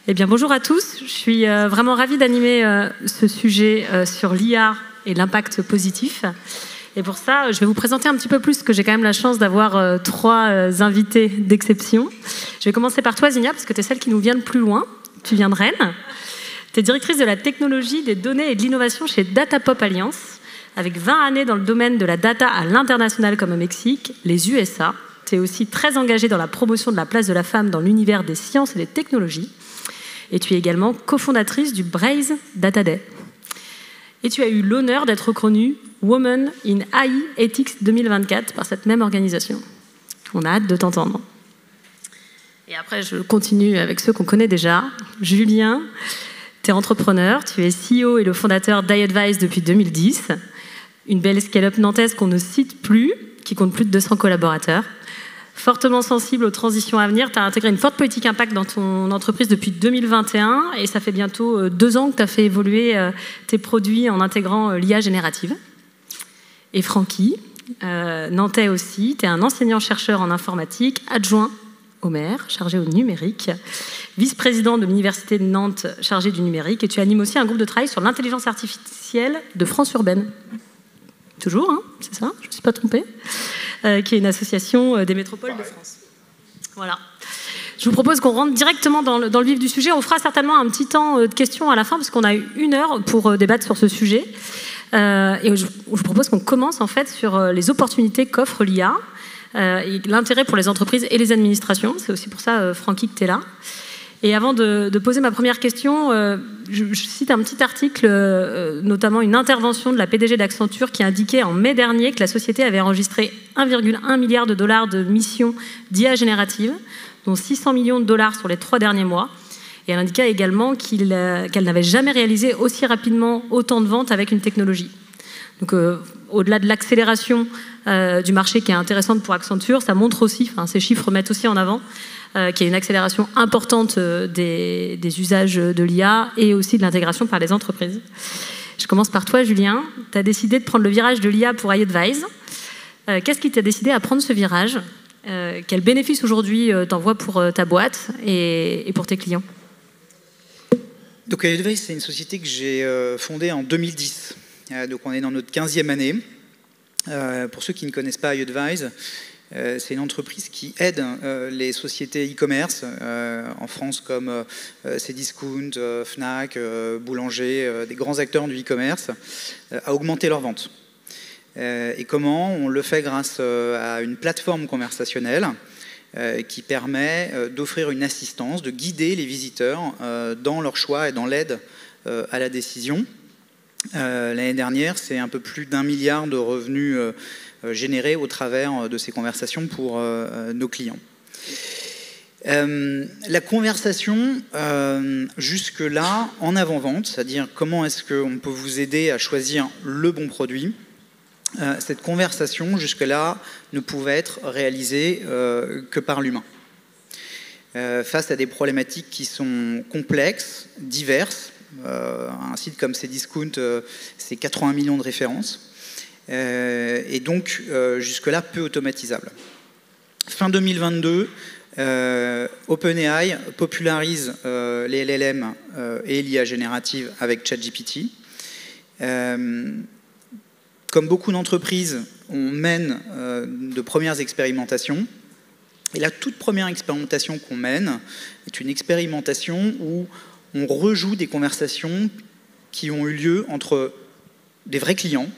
Eh bien, bonjour à tous. Je suis vraiment ravie d'animer ce sujet sur l'IA et l'impact positif. Et pour ça, je vais vous présenter un petit peu plus, parce que j'ai quand même la chance d'avoir trois invités d'exception. Je vais commencer par toi, Zinia, parce que tu es celle qui nous vient de plus loin. Tu viens de Rennes. Tu es directrice de la technologie, des données et de l'innovation chez Datapop Alliance, avec 20 années dans le domaine de la data à l'international comme au Mexique, les USA. Tu es aussi très engagée dans la promotion de la place de la femme dans l'univers des sciences et des technologies. Et tu es également cofondatrice du Braze Data Day. Et tu as eu l'honneur d'être reconnue Woman in AI Ethics 2024 par cette même organisation. On a hâte de t'entendre. Et après, je continue avec ceux qu'on connaît déjà. Julien, tu es entrepreneur, tu es CEO et le fondateur d'iAdvise depuis 2010. Une belle scale-up nantaise qu'on ne cite plus, qui compte plus de 200 collaborateurs. Fortement sensible aux transitions à venir, tu as intégré une forte politique impact dans ton entreprise depuis 2021 et ça fait bientôt 2 ans que tu as fait évoluer tes produits en intégrant l'IA générative. Et Francky, nantais aussi, tu es un enseignant-chercheur en informatique, adjoint au maire, chargé au numérique, vice-président de l'Université de Nantes, chargé du numérique, et tu animes aussi un groupe de travail sur l'intelligence artificielle de France Urbaine. Toujours, hein, c'est ça, je ne me suis pas trompée. Qui est une association des métropoles de France. Voilà. Je vous propose qu'on rentre directement dans le vif du sujet. On fera certainement un petit temps de questions à la fin, parce qu'on a eu 1 heure pour débattre sur ce sujet. Et je vous propose qu'on commence en fait sur les opportunités qu'offre l'IA, et l'intérêt pour les entreprises et les administrations. C'est aussi pour ça, Francky, que tu es là. Et avant de poser ma première question, je cite un petit article, notamment une intervention de la PDG d'Accenture qui indiquait en mai dernier que la société avait enregistré 1,1 milliard de dollars de missions d'IA générative, dont 600 millions de dollars sur les 3 derniers mois. Et elle indiquait également qu'elle n'avait jamais réalisé aussi rapidement autant de ventes avec une technologie. Donc, au-delà de l'accélération du marché qui est intéressante pour Accenture, ça montre aussi, ces chiffres mettent aussi en avant, qu'il y a une accélération importante des usages de l'IA et aussi de l'intégration par les entreprises. Je commence par toi, Julien. Tu as décidé de prendre le virage de l'IA pour iAdvise. Qu'est-ce qui t'a décidé à prendre ce virage? Quels bénéfices aujourd'hui t'en vois pour ta boîte et pour tes clients? Donc iAdvise, c'est une société que j'ai fondée en 2010. Donc on est dans notre 15e année. Pour ceux qui ne connaissent pas iAdvise, c'est une entreprise qui aide les sociétés e-commerce en France comme Cdiscount, Fnac, Boulanger, des grands acteurs du e-commerce, à augmenter leurs ventes. Et comment? On le fait grâce à une plateforme conversationnelle qui permet d'offrir une assistance, de guider les visiteurs dans leur choix et dans l'aide à la décision. L'année dernière, c'est un peu plus d'1 milliard de revenus générés au travers de ces conversations pour nos clients. La conversation, jusque-là, en avant-vente, c'est-à-dire comment est-ce qu'on peut vous aider à choisir le bon produit, cette conversation, jusque-là, ne pouvait être réalisée que par l'humain. Face à des problématiques qui sont complexes, diverses, un site comme Cdiscount, c'est 80 millions de références, et donc jusque-là peu automatisable. Fin 2022, OpenAI popularise les LLM et l'IA générative avec ChatGPT. Comme beaucoup d'entreprises, on mène de premières expérimentations. Et la toute première expérimentation qu'on mène est une expérimentation où on rejoue des conversations qui ont eu lieu entre des vrais clients,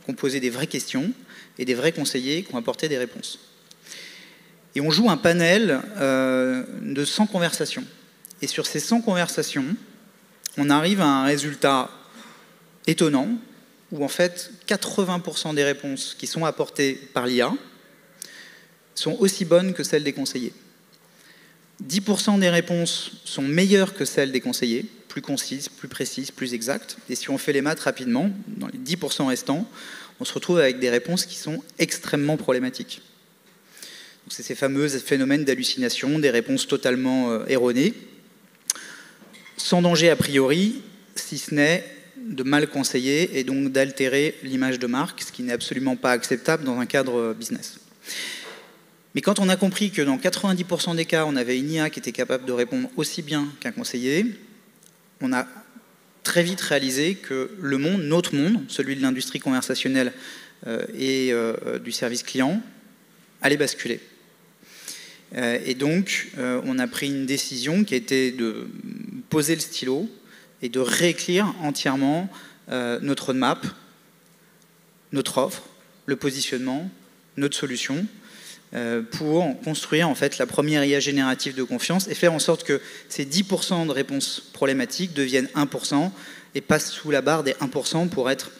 qui ont posé des vraies questions, et des vrais conseillers qui ont apporté des réponses. Et on joue un panel de 100 conversations. Et sur ces 100 conversations, on arrive à un résultat étonnant, où en fait 80% des réponses qui sont apportées par l'IA sont aussi bonnes que celles des conseillers. 10% des réponses sont meilleures que celles des conseillers, plus concises, plus précises, plus exactes. Et si on fait les maths rapidement, dans les 10% restants, on se retrouve avec des réponses qui sont extrêmement problématiques. C'est ces fameux phénomènes d'hallucination, des réponses totalement erronées, sans danger a priori, si ce n'est de mal conseiller et donc d'altérer l'image de marque, ce qui n'est absolument pas acceptable dans un cadre business. Mais quand on a compris que dans 90% des cas, on avait une IA qui était capable de répondre aussi bien qu'un conseiller, on a très vite réalisé que le monde, notre monde, celui de l'industrie conversationnelle et du service client, allait basculer. Et donc, on a pris une décision qui a été de poser le stylo et de réécrire entièrement notre roadmap, notre offre, le positionnement, notre solution, pour construire en fait la première IA générative de confiance et faire en sorte que ces 10% de réponses problématiques deviennent 1% et passent sous la barre des 1% pour être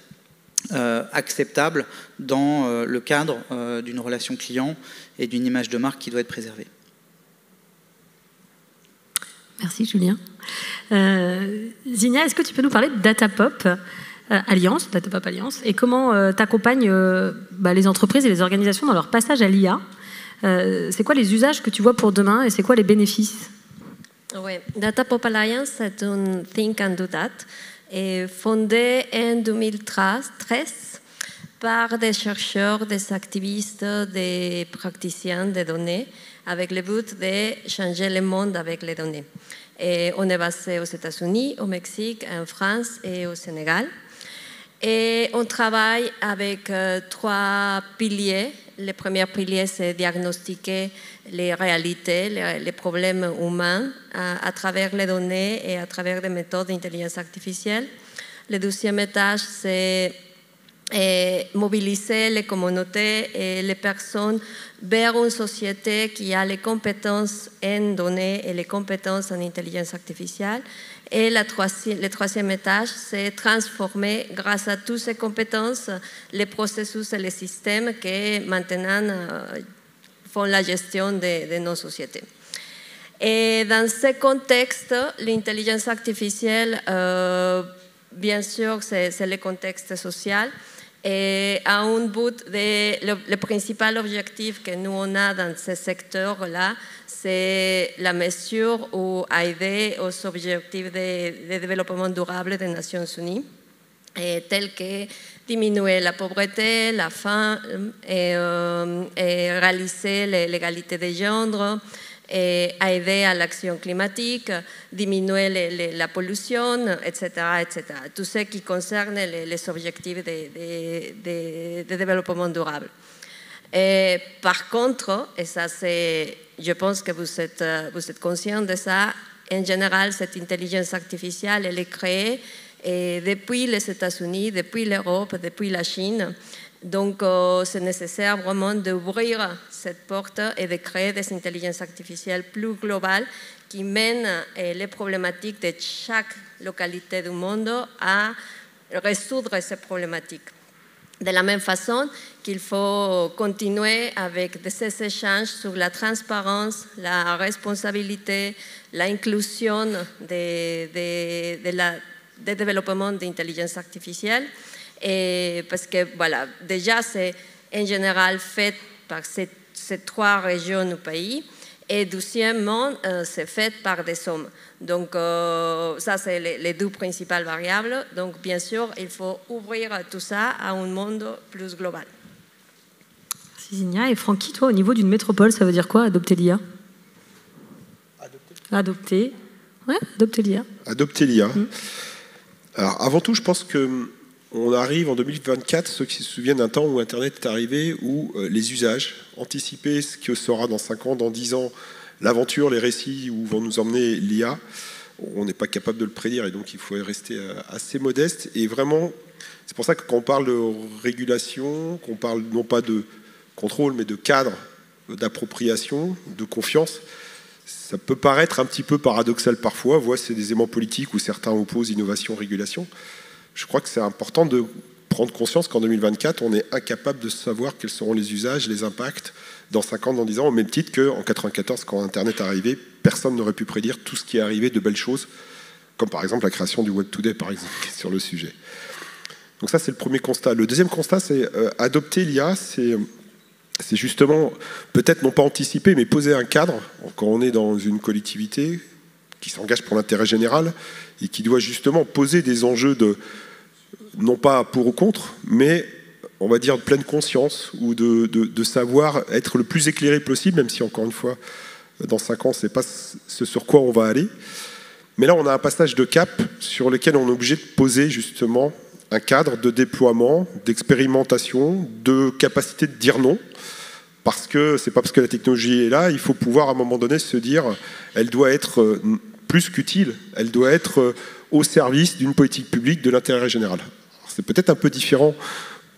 acceptables dans le cadre d'une relation client et d'une image de marque qui doit être préservée. Merci Julien. Zinia, est-ce que tu peux nous parler de Datapop Alliance, Datapop Alliance, et comment tu accompagnes les entreprises et les organisations dans leur passage à l'IA? C'est quoi les usages que tu vois pour demain et c'est quoi les bénéfices? Oui, Datapop Alliance, c'est un think and do that, fondé en 2013 par des chercheurs, des activistes, des praticiens des données, avec le but de changer le monde avec les données. Et on est basé aux États-Unis, au Mexique, en France et au Sénégal. Et on travaille avec 3 piliers. Le premier pilier, c'est diagnostiquer les réalités, les problèmes humains à travers les données et à travers des méthodes d'intelligence artificielle. Le deuxième étage, c'est mobiliser les communautés et les personnes vers une société qui a les compétences en données et les compétences en intelligence artificielle. Et le troisième étage, c'est transformer, grâce à toutes ces compétences, les processus et les systèmes qui maintenant font la gestion de nos sociétés. Et dans ce contexte, l'intelligence artificielle, bien sûr, c'est le contexte social. Et à un but, le principal objectif que nous on a dans ce secteur-là, c'est la mesure ou aider aux objectifs de développement durable des Nations Unies, tels que diminuer la pauvreté, la faim, et réaliser l'égalité des genres, et aider à l'action climatique, diminuer la pollution, etc., etc. Tout ce qui concerne les objectifs de développement durable. Et par contre, et ça c'est, je pense que vous êtes conscient de ça, en général, cette intelligence artificielle, elle est créée depuis les États-Unis, depuis l'Europe, depuis la Chine. Donc, c'est nécessaire vraiment d'ouvrir cette porte et de créer des intelligences artificielles plus globales qui mènent les problématiques de chaque localité du monde à résoudre ces problématiques. De la même façon qu'il faut continuer avec ces échanges sur la transparence, la responsabilité, l'inclusion des développements d'intelligence artificielle. Et parce que, voilà, déjà, c'est en général fait par ces 3 régions du pays. Et deuxièmement, c'est fait par des hommes. Donc, ça, c'est les 2 principales variables. Donc, bien sûr, il faut ouvrir tout ça à un monde plus global. Merci Zinia. Et Francky, toi, au niveau d'une métropole, ça veut dire quoi, adopter l'IA? Adopter. Ouais, adopter l'IA. Adopter l'IA. Alors, avant tout, je pense que on arrive en 2024, ceux qui se souviennent d'un temps où Internet est arrivé, où les usages, anticiper ce que sera dans 5 ans, dans 10 ans, l'aventure, les récits où vont nous emmener l'IA, on n'est pas capable de le prédire et donc il faut rester assez modeste. Et vraiment, c'est pour ça que quand on parle de régulation, qu'on parle non pas de contrôle, mais de cadre, d'appropriation, de confiance, ça peut paraître un petit peu paradoxal parfois. Voire c'est des aimants politiques où certains opposent innovation, régulation. Je crois que c'est important de prendre conscience qu'en 2024, on est incapable de savoir quels seront les usages, les impacts dans 5 ans, dans 10 ans, au même titre qu'en 1994, quand Internet est arrivé, personne n'aurait pu prédire tout ce qui est arrivé de belles choses, comme par exemple la création du Web Today, par exemple, sur le sujet. Donc ça, c'est le premier constat. Le deuxième constat, c'est adopter l'IA, c'est justement, peut-être non pas anticiper, mais poser un cadre, quand on est dans une collectivité qui s'engage pour l'intérêt général et qui doit justement poser des enjeux de non pas pour ou contre, mais on va dire, de pleine conscience ou de savoir être le plus éclairé possible, même si, encore une fois, dans 5 ans, ce n'est pas ce sur quoi on va aller. Mais là, on a un passage de cap sur lequel on est obligé de poser justement un cadre de déploiement, d'expérimentation, de capacité de dire non. Parce que c'est pas parce que la technologie est là, il faut pouvoir à un moment donné se dire elle doit être plus qu'utile, elle doit être au service d'une politique publique de l'intérêt général. C'est peut-être un peu différent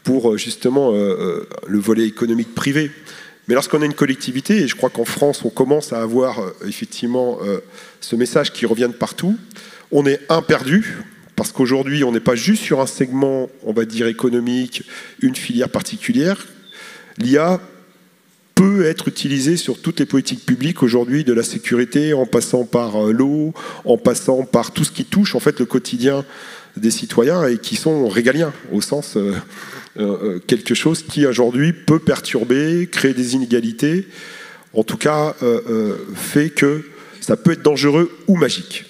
pour justement le volet économique privé. Mais lorsqu'on a une collectivité, et je crois qu'en France, on commence à avoir effectivement ce message qui revient de partout, on est perdu, parce qu'aujourd'hui, on n'est pas juste sur un segment, on va dire, économique, une filière particulière. L'IA peut être utilisée sur toutes les politiques publiques aujourd'hui, de la sécurité, en passant par l'eau, en passant par tout ce qui touche en fait le quotidien des citoyens et qui sont régaliens, au sens quelque chose qui aujourd'hui peut perturber, créer des inégalités, en tout cas fait que ça peut être dangereux ou magique.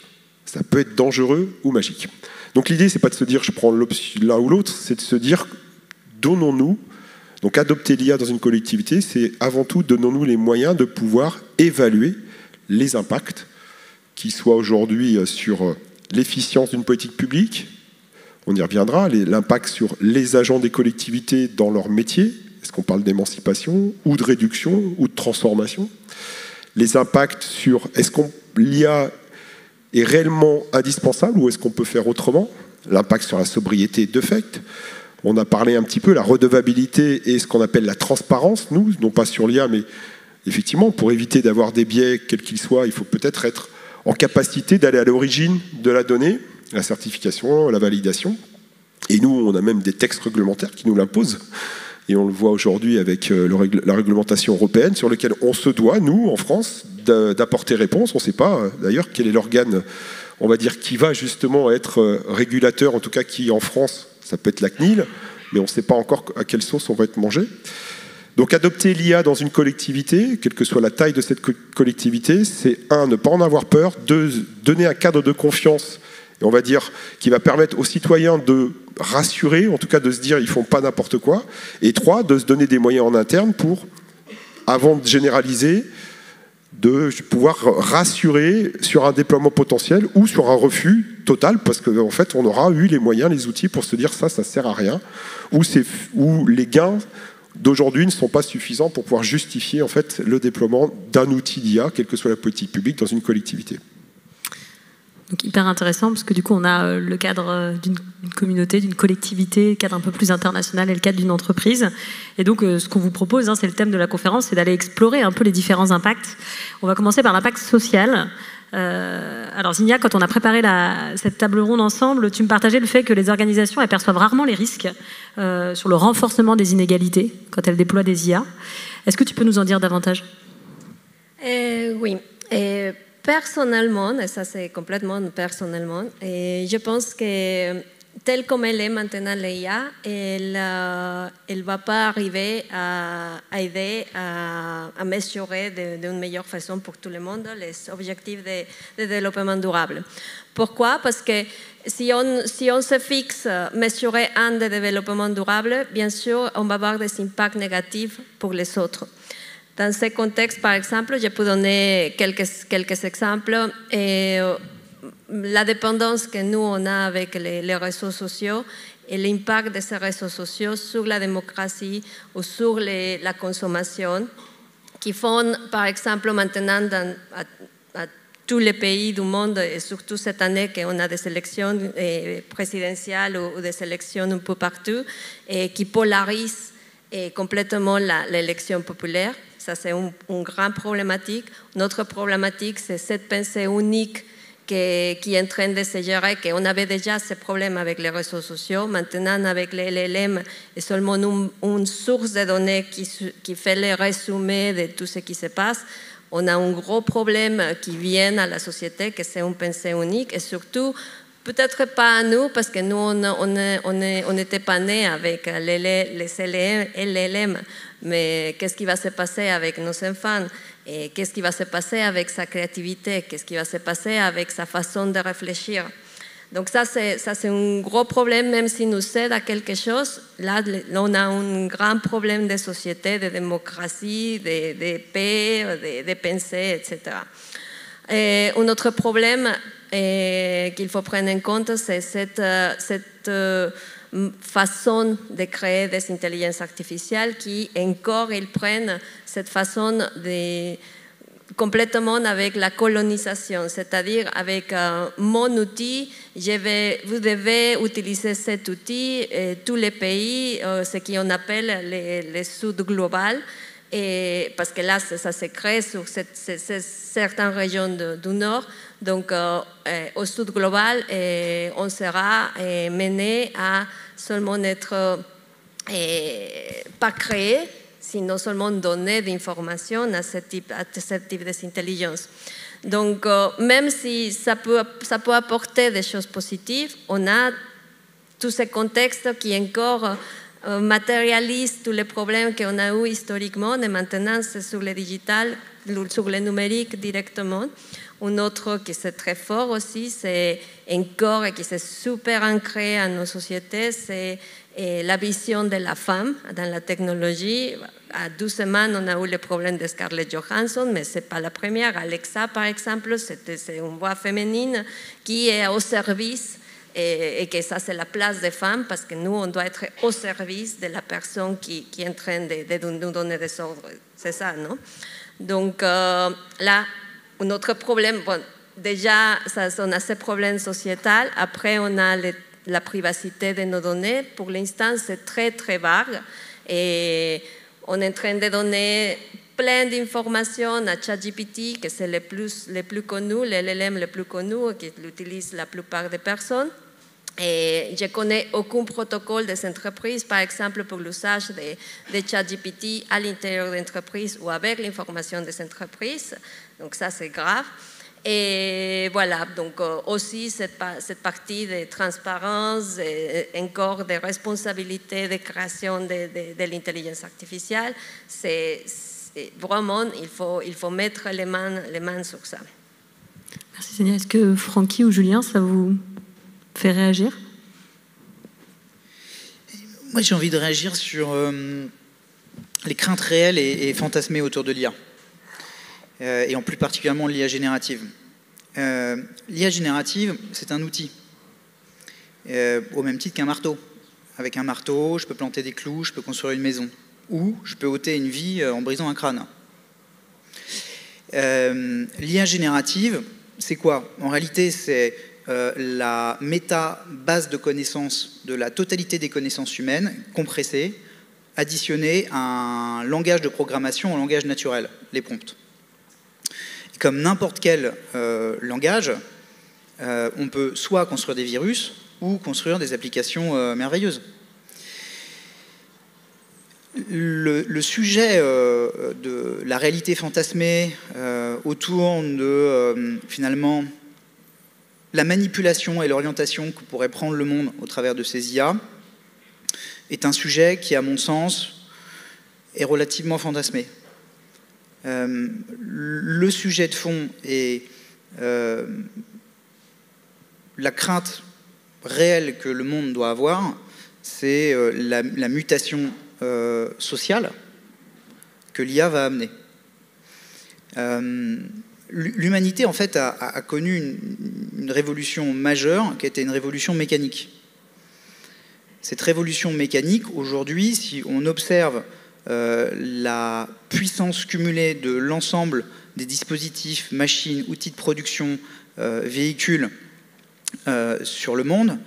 Ça peut être dangereux ou magique. Donc l'idée, c'est pas de se dire je prends l'un ou l'autre, c'est de se dire donnons-nous. Donc adopter l'IA dans une collectivité, c'est avant tout donnons-nous les moyens de pouvoir évaluer les impacts, qui soient aujourd'hui sur l'efficience d'une politique publique, on y reviendra, l'impact sur les agents des collectivités dans leur métier, est-ce qu'on parle d'émancipation ou de réduction ou de transformation, les impacts sur est-ce que l'IA est réellement indispensable ou est-ce qu'on peut faire autrement, l'impact sur la sobriété de fait. On a parlé un petit peu, la redevabilité et ce qu'on appelle la transparence, nous, non pas sur l'IA, mais effectivement, pour éviter d'avoir des biais, quels qu'ils soient, il faut peut-être être en capacité d'aller à l'origine de la donnée, la certification, la validation. Et nous, on a même des textes réglementaires qui nous l'imposent. Et on le voit aujourd'hui avec la réglementation européenne, sur laquelle on se doit, nous, en France, d'apporter réponse. On ne sait pas, d'ailleurs, quel est l'organe, on va dire, qui va justement être régulateur, en tout cas qui, en France, ça peut être la CNIL, mais on ne sait pas encore à quelle sauce on va être mangé. Donc adopter l'IA dans une collectivité, quelle que soit la taille de cette collectivité, c'est ne pas en avoir peur, 2, donner un cadre de confiance, et on va dire, qui va permettre aux citoyens de rassurer, en tout cas de se dire ils ne font pas n'importe quoi, et 3, de se donner des moyens en interne pour, avant de généraliser, de pouvoir rassurer sur un déploiement potentiel ou sur un refus total, parce qu'en fait, on aura eu les moyens, les outils pour se dire ça sert à rien, ou les gains d'aujourd'hui ne sont pas suffisants pour pouvoir justifier en fait, le déploiement d'un outil d'IA, quelle que soit la politique publique, dans une collectivité. Donc hyper intéressant, parce que du coup, on a le cadre d'une communauté, d'une collectivité, le cadre un peu plus international et le cadre d'une entreprise. Et donc, ce qu'on vous propose, c'est le thème de la conférence, c'est d'aller explorer un peu les différents impacts. On va commencer par l'impact social. Alors Zinia, quand on a préparé cette table ronde ensemble, tu me partageais le fait que les organisations elles perçoivent rarement les risques sur le renforcement des inégalités quand elles déploient des IA. Est-ce que tu peux nous en dire davantage? Oui. Personnellement, et ça c'est complètement personnellement, et je pense que telle comme elle est maintenant l'IA, elle ne va pas arriver à aider à mesurer d'une meilleure façon pour tout le monde les objectifs de développement durable. Pourquoi? Parce que si on se fixe mesurer un de développement durable, bien sûr, on va avoir des impacts négatifs pour les autres. Dans ce contexte, par exemple, je peux donner quelques exemples. La dépendance que nous, on a avec les réseaux sociaux et l'impact de ces réseaux sociaux sur la démocratie ou sur la consommation, qui font, par exemple, maintenant, à tous les pays du monde, et surtout cette année qu'on a des élections présidentielles ou des élections un peu partout, et qui polarisent complètement l'élection populaire. Ça, c'est une grande problématique. Notre problématique, c'est cette pensée unique qui est en train de se gérer, qu'on avait déjà ce problème avec les réseaux sociaux. Maintenant, avec les LLM, c'est seulement une source de données qui fait le résumé de tout ce qui se passe. On a un gros problème qui vient à la société, que c'est une pensée unique, et surtout, peut-être pas à nous, parce que nous, on n'était pas nés avec les LLM, mais qu'est-ce qui va se passer avec nos enfants? Et qu'est-ce qui va se passer avec sa créativité? Qu'est-ce qui va se passer avec sa façon de réfléchir? Donc ça, c'est un gros problème, même si nous aide à quelque chose. Là, on a un grand problème de société, de démocratie, de paix, de pensée, etc. Et un autre problème qu'il faut prendre en compte, c'est cette façon de créer des intelligences artificielles qui encore ils prennent cette façon de complètement avec la colonisation, c'est-à-dire avec mon outil, vous devez utiliser cet outil, tous les pays, ce qu'on appelle les Sud global, et parce que là, ça se crée sur certaines régions du Nord. Donc, au Sud global, on sera mené à seulement être pas créé, sinon seulement donner des informations à ce type d'intelligence. Donc, même si ça peut apporter des choses positives, on a tout ce contexte qui encore matérialise tous les problèmes qu'on a eus historiquement, et maintenant c'est sur le digital, sur le numérique directement. Un autre qui est très fort aussi, c'est encore et qui est super ancré à nos sociétés, c'est la vision de la femme dans la technologie. À 12 semaines, on a eu le problème de Scarlett Johansson, mais ce n'est pas la première. Alexa, par exemple, c'est une voix féminine qui est au service, et que ça, c'est la place des femmes, parce que nous, on doit être au service de la personne qui est en train de nous donner des ordres. C'est ça, non? Donc là, un autre problème, bon, déjà, on a ce problème sociétal. Après, on a la privacité de nos données. Pour l'instant, c'est très, très vague. Et on est en train de donner plein d'informations à ChatGPT, que c'est le plus connu, l'LLM le plus connu, qui l'utilise la plupart des personnes. Et je ne connais aucun protocole des entreprises, par exemple, pour l'usage de ChatGPT à l'intérieur d'entreprises ou avec l'information des entreprises. Donc ça, c'est grave. Et voilà, donc aussi cette partie de transparence, et encore de responsabilité de création de l'intelligence artificielle, c'est vraiment, il faut mettre les mains sur ça. Merci Sonia. Est-ce que Francky ou Julien, ça vous fait réagir? Moi, j'ai envie de réagir sur les craintes réelles et fantasmées autour de l'IA. Et en plus particulièrement l'IA générative. L'IA générative, c'est un outil, au même titre qu'un marteau. Avec un marteau, je peux planter des clous, je peux construire une maison, ou je peux ôter une vie en brisant un crâne. L'IA générative, c'est quoi? En réalité, c'est la méta-base de connaissances de la totalité des connaissances humaines, compressée, additionnée à un langage de programmation, un langage naturel, les prompts. Comme n'importe quel langage, on peut soit construire des virus ou construire des applications merveilleuses. Le sujet de la réalité fantasmée autour de finalement la manipulation et l'orientation que pourrait prendre le monde au travers de ces IA est un sujet qui, à mon sens, est relativement fantasmé. Le sujet de fond est la crainte réelle que le monde doit avoir, c'est la mutation sociale que l'IA va amener. L'humanité, en fait, a connu une révolution majeure qui a été une révolution mécanique. Cette révolution mécanique, aujourd'hui, si on observe la puissance cumulée de l'ensemble des dispositifs, machines, outils de production, véhicules sur le monde,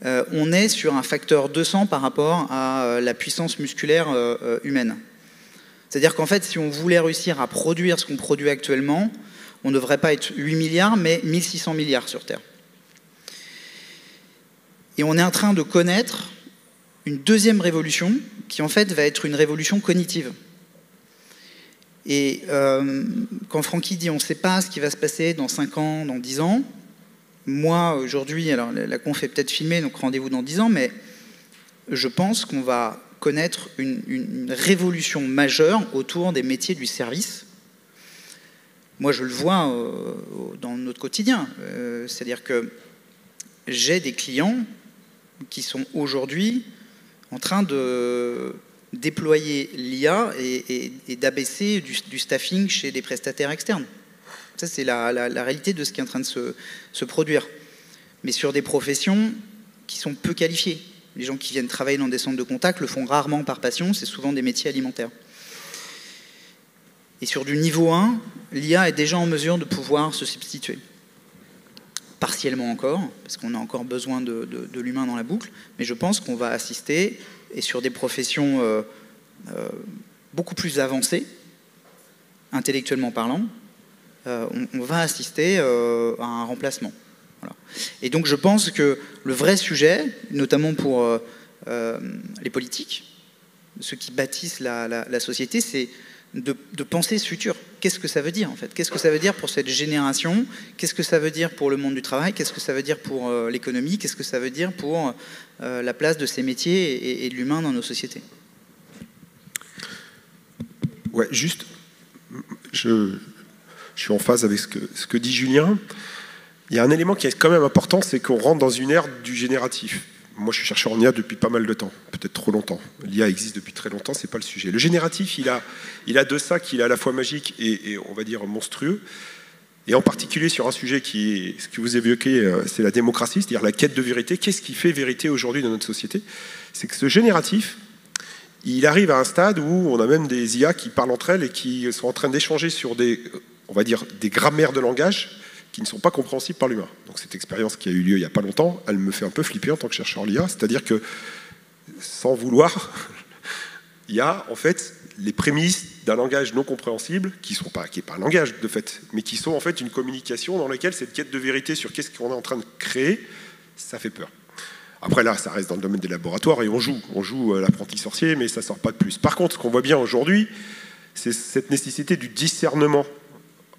on est sur un facteur 200 par rapport à la puissance musculaire humaine. C'est-à-dire qu'en fait, si on voulait réussir à produire ce qu'on produit actuellement, on ne devrait pas être 8 milliards, mais 1600 milliards sur Terre. Et on est en train de connaître une deuxième révolution qui, en fait, va être une révolution cognitive. Et quand Francky dit on ne sait pas ce qui va se passer dans 5 ans, dans 10 ans, moi, aujourd'hui, alors la conf est peut-être filmée, donc rendez-vous dans 10 ans, mais je pense qu'on va connaître une révolution majeure autour des métiers du service. Moi, je le vois dans notre quotidien. C'est-à-dire que j'ai des clients qui sont aujourd'hui en train de déployer l'IA et d'abaisser du staffing chez des prestataires externes. Ça, c'est la réalité de ce qui est en train de se produire. Mais sur des professions qui sont peu qualifiées. Les gens qui viennent travailler dans des centres de contact le font rarement par passion, c'est souvent des métiers alimentaires. Et sur du niveau 1, l'IA est déjà en mesure de pouvoir se substituer. Partiellement encore, parce qu'on a encore besoin de l'humain dans la boucle, mais je pense qu'on va assister, et sur des professions beaucoup plus avancées, intellectuellement parlant, on va assister à un remplacement. Voilà. Et donc je pense que le vrai sujet, notamment pour les politiques, ceux qui bâtissent la société, c'est de penser ce futur. Qu'est-ce que ça veut dire en fait? Qu'est-ce que ça veut dire pour cette génération? Qu'est-ce que ça veut dire pour le monde du travail? Qu'est-ce que ça veut dire pour l'économie? Qu'est-ce que ça veut dire pour la place de ces métiers et de l'humain dans nos sociétés? Ouais, juste, je suis en phase avec ce que dit Julien. Il y a un élément qui est quand même important, c'est qu'on rentre dans une ère du génératif. Moi, je suis chercheur en IA depuis pas mal de temps, peut-être trop longtemps. L'IA existe depuis très longtemps, c'est pas le sujet. Le génératif, il a de ça qu'il est à la fois magique et on va dire monstrueux. Et en particulier sur un sujet qui est, ce que vous évoquez, c'est la démocratie, c'est-à-dire la quête de vérité. Qu'est-ce qui fait vérité aujourd'hui dans notre société? C'est que ce génératif, il arrive à un stade où on a même des IA qui parlent entre elles et qui sont en train d'échanger sur des, on va dire, des grammaires de langage qui ne sont pas compréhensibles par l'humain. Donc cette expérience qui a eu lieu il n'y a pas longtemps, elle me fait un peu flipper en tant que chercheur en IA, c'est-à-dire que, sans vouloir, il y a en fait les prémices d'un langage non compréhensible, qui n'est pas un langage de fait, mais qui sont en fait une communication dans laquelle cette quête de vérité sur qu'est-ce qu'on est en train de créer, ça fait peur. Après là, ça reste dans le domaine des laboratoires et on joue l'apprenti sorcier, mais ça ne sort pas de plus. Par contre, ce qu'on voit bien aujourd'hui, c'est cette nécessité du discernement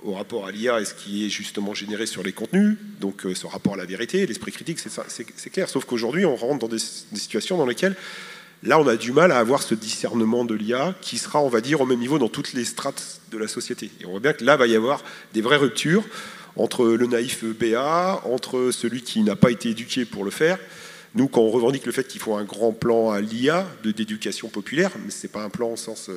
au rapport à l'IA et ce qui est justement généré sur les contenus, donc ce rapport à la vérité, l'esprit critique, c'est clair. Sauf qu'aujourd'hui, on rentre dans des situations dans lesquelles, là, on a du mal à avoir ce discernement de l'IA qui sera, on va dire, au même niveau dans toutes les strates de la société. Et on voit bien que là, va y avoir des vraies ruptures entre le naïf BA, entre celui qui n'a pas été éduqué pour le faire. Nous, quand on revendique le fait qu'il faut un grand plan à l'IA d'éducation populaire, mais ce n'est pas un plan au sens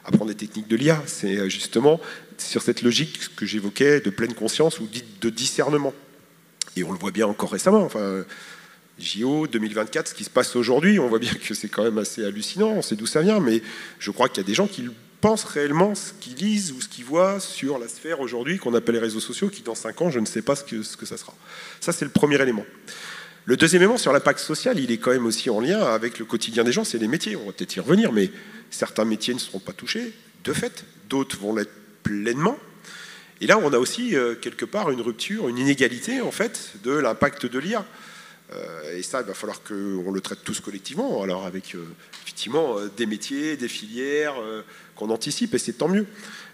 apprendre des techniques de l'IA, c'est justement sur cette logique que j'évoquais de pleine conscience ou de discernement. Et on le voit bien encore récemment, enfin, JO 2024, ce qui se passe aujourd'hui, on voit bien que c'est quand même assez hallucinant, on sait d'où ça vient, mais je crois qu'il y a des gens qui pensent réellement ce qu'ils lisent ou ce qu'ils voient sur la sphère aujourd'hui qu'on appelle les réseaux sociaux, qui dans 5 ans, je ne sais pas ce que ça sera. Ça, c'est le premier élément. Le deuxième élément sur l'impact social, il est quand même aussi en lien avec le quotidien des gens, c'est les métiers. On va peut-être y revenir, mais certains métiers ne seront pas touchés, de fait, d'autres vont l'être pleinement. Et là, on a aussi, quelque part, une rupture, une inégalité, en fait, de l'impact de l'IA. Et ça, il va falloir qu'on le traite tous collectivement, alors avec, effectivement, des métiers, des filières, qu'on anticipe, et c'est tant mieux.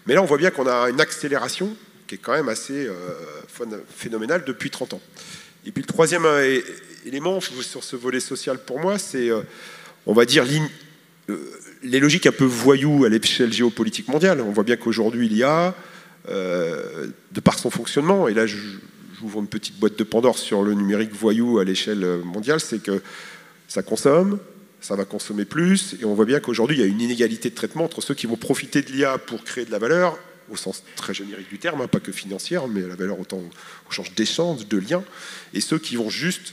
Mais là, on voit bien qu'on a une accélération qui est quand même assez phénoménale depuis 30 ans. Et puis le troisième élément sur ce volet social pour moi, c'est, on va dire, les logiques un peu voyous à l'échelle géopolitique mondiale. On voit bien qu'aujourd'hui, il y a, de par son fonctionnement, et là j'ouvre une petite boîte de Pandore sur le numérique voyou à l'échelle mondiale, c'est que ça consomme, ça va consommer plus, et on voit bien qu'aujourd'hui, il y a une inégalité de traitement entre ceux qui vont profiter de l'IA pour créer de la valeur, au sens très générique du terme, hein, pas que financière, mais la valeur autant au sens d'échange, de lien, et ceux qui vont juste,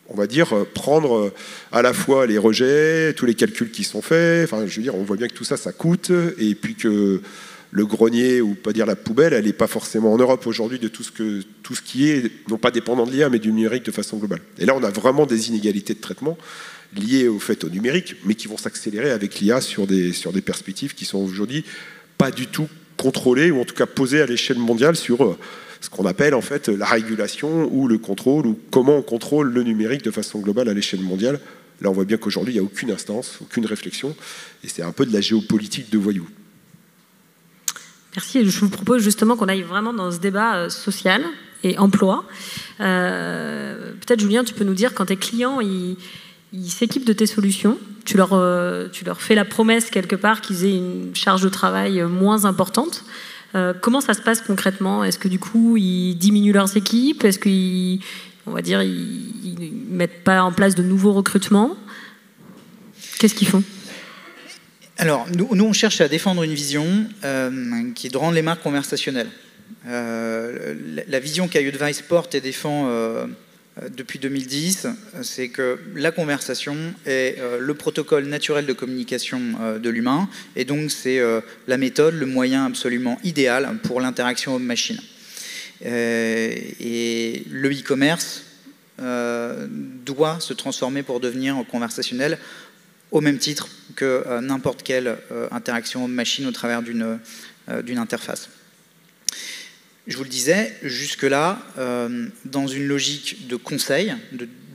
on va dire, prendre à la fois les rejets, tous les calculs qui sont faits, enfin, je veux dire, on voit bien que tout ça, ça coûte, et puis que le grenier, ou pas dire la poubelle, elle n'est pas forcément en Europe aujourd'hui de tout ce qui est, non pas dépendant de l'IA, mais du numérique de façon globale. Et là, on a vraiment des inégalités de traitement liées au fait au numérique, mais qui vont s'accélérer avec l'IA sur des perspectives qui sont aujourd'hui pas du tout contrôlées, ou en tout cas posées à l'échelle mondiale sur ce qu'on appelle en fait la régulation ou le contrôle, ou comment on contrôle le numérique de façon globale à l'échelle mondiale. Là, on voit bien qu'aujourd'hui, il n'y a aucune instance, aucune réflexion, et c'est un peu de la géopolitique de voyous. Merci. Je vous propose justement qu'on aille vraiment dans ce débat social et emploi. Peut-être, Julien, tu peux nous dire, quand tes clients ils s'équipent de tes solutions, tu leur fais la promesse quelque part qu'ils aient une charge de travail moins importante. Comment ça se passe concrètement? Est-ce que du coup, ils diminuent leurs équipes? Est-ce qu'ils, on va dire, ils mettent pas en place de nouveaux recrutements. Qu'est-ce qu'ils font ? Alors, nous, on cherche à défendre une vision qui est de rendre les marques conversationnelles. La vision qu'IAdvice porte et défend depuis 2010, c'est que la conversation est le protocole naturel de communication de l'humain, et donc c'est la méthode, le moyen absolument idéal pour l'interaction homme-machine. Et le e-commerce doit se transformer pour devenir conversationnel au même titre que n'importe quelle interaction homme-machine au travers d'une interface. Je vous le disais, jusque-là, dans une logique de conseil,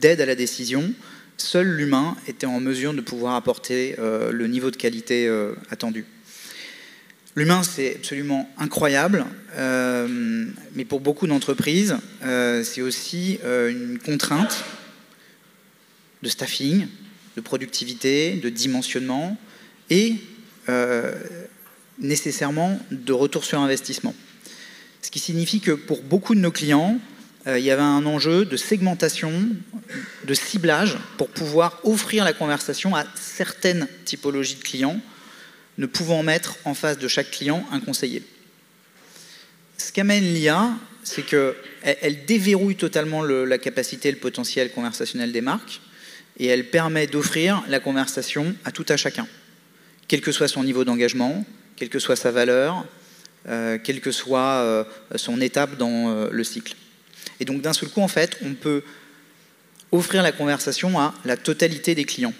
d'aide à la décision, seul l'humain était en mesure de pouvoir apporter le niveau de qualité attendu. L'humain, c'est absolument incroyable, mais pour beaucoup d'entreprises, c'est aussi une contrainte de staffing, de productivité, de dimensionnement et nécessairement de retour sur investissement. Ce qui signifie que pour beaucoup de nos clients, il y avait un enjeu de segmentation, de ciblage pour pouvoir offrir la conversation à certaines typologies de clients, ne pouvant mettre en face de chaque client un conseiller. Ce qu'amène l'IA, c'est qu'elle déverrouille totalement la capacité et le potentiel conversationnel des marques, et elle permet d'offrir la conversation à tout à chacun, quel que soit son niveau d'engagement, quelle que soit sa valeur, quelle que soit son étape dans le cycle. Et donc d'un seul coup, en fait, on peut offrir la conversation à la totalité des clients.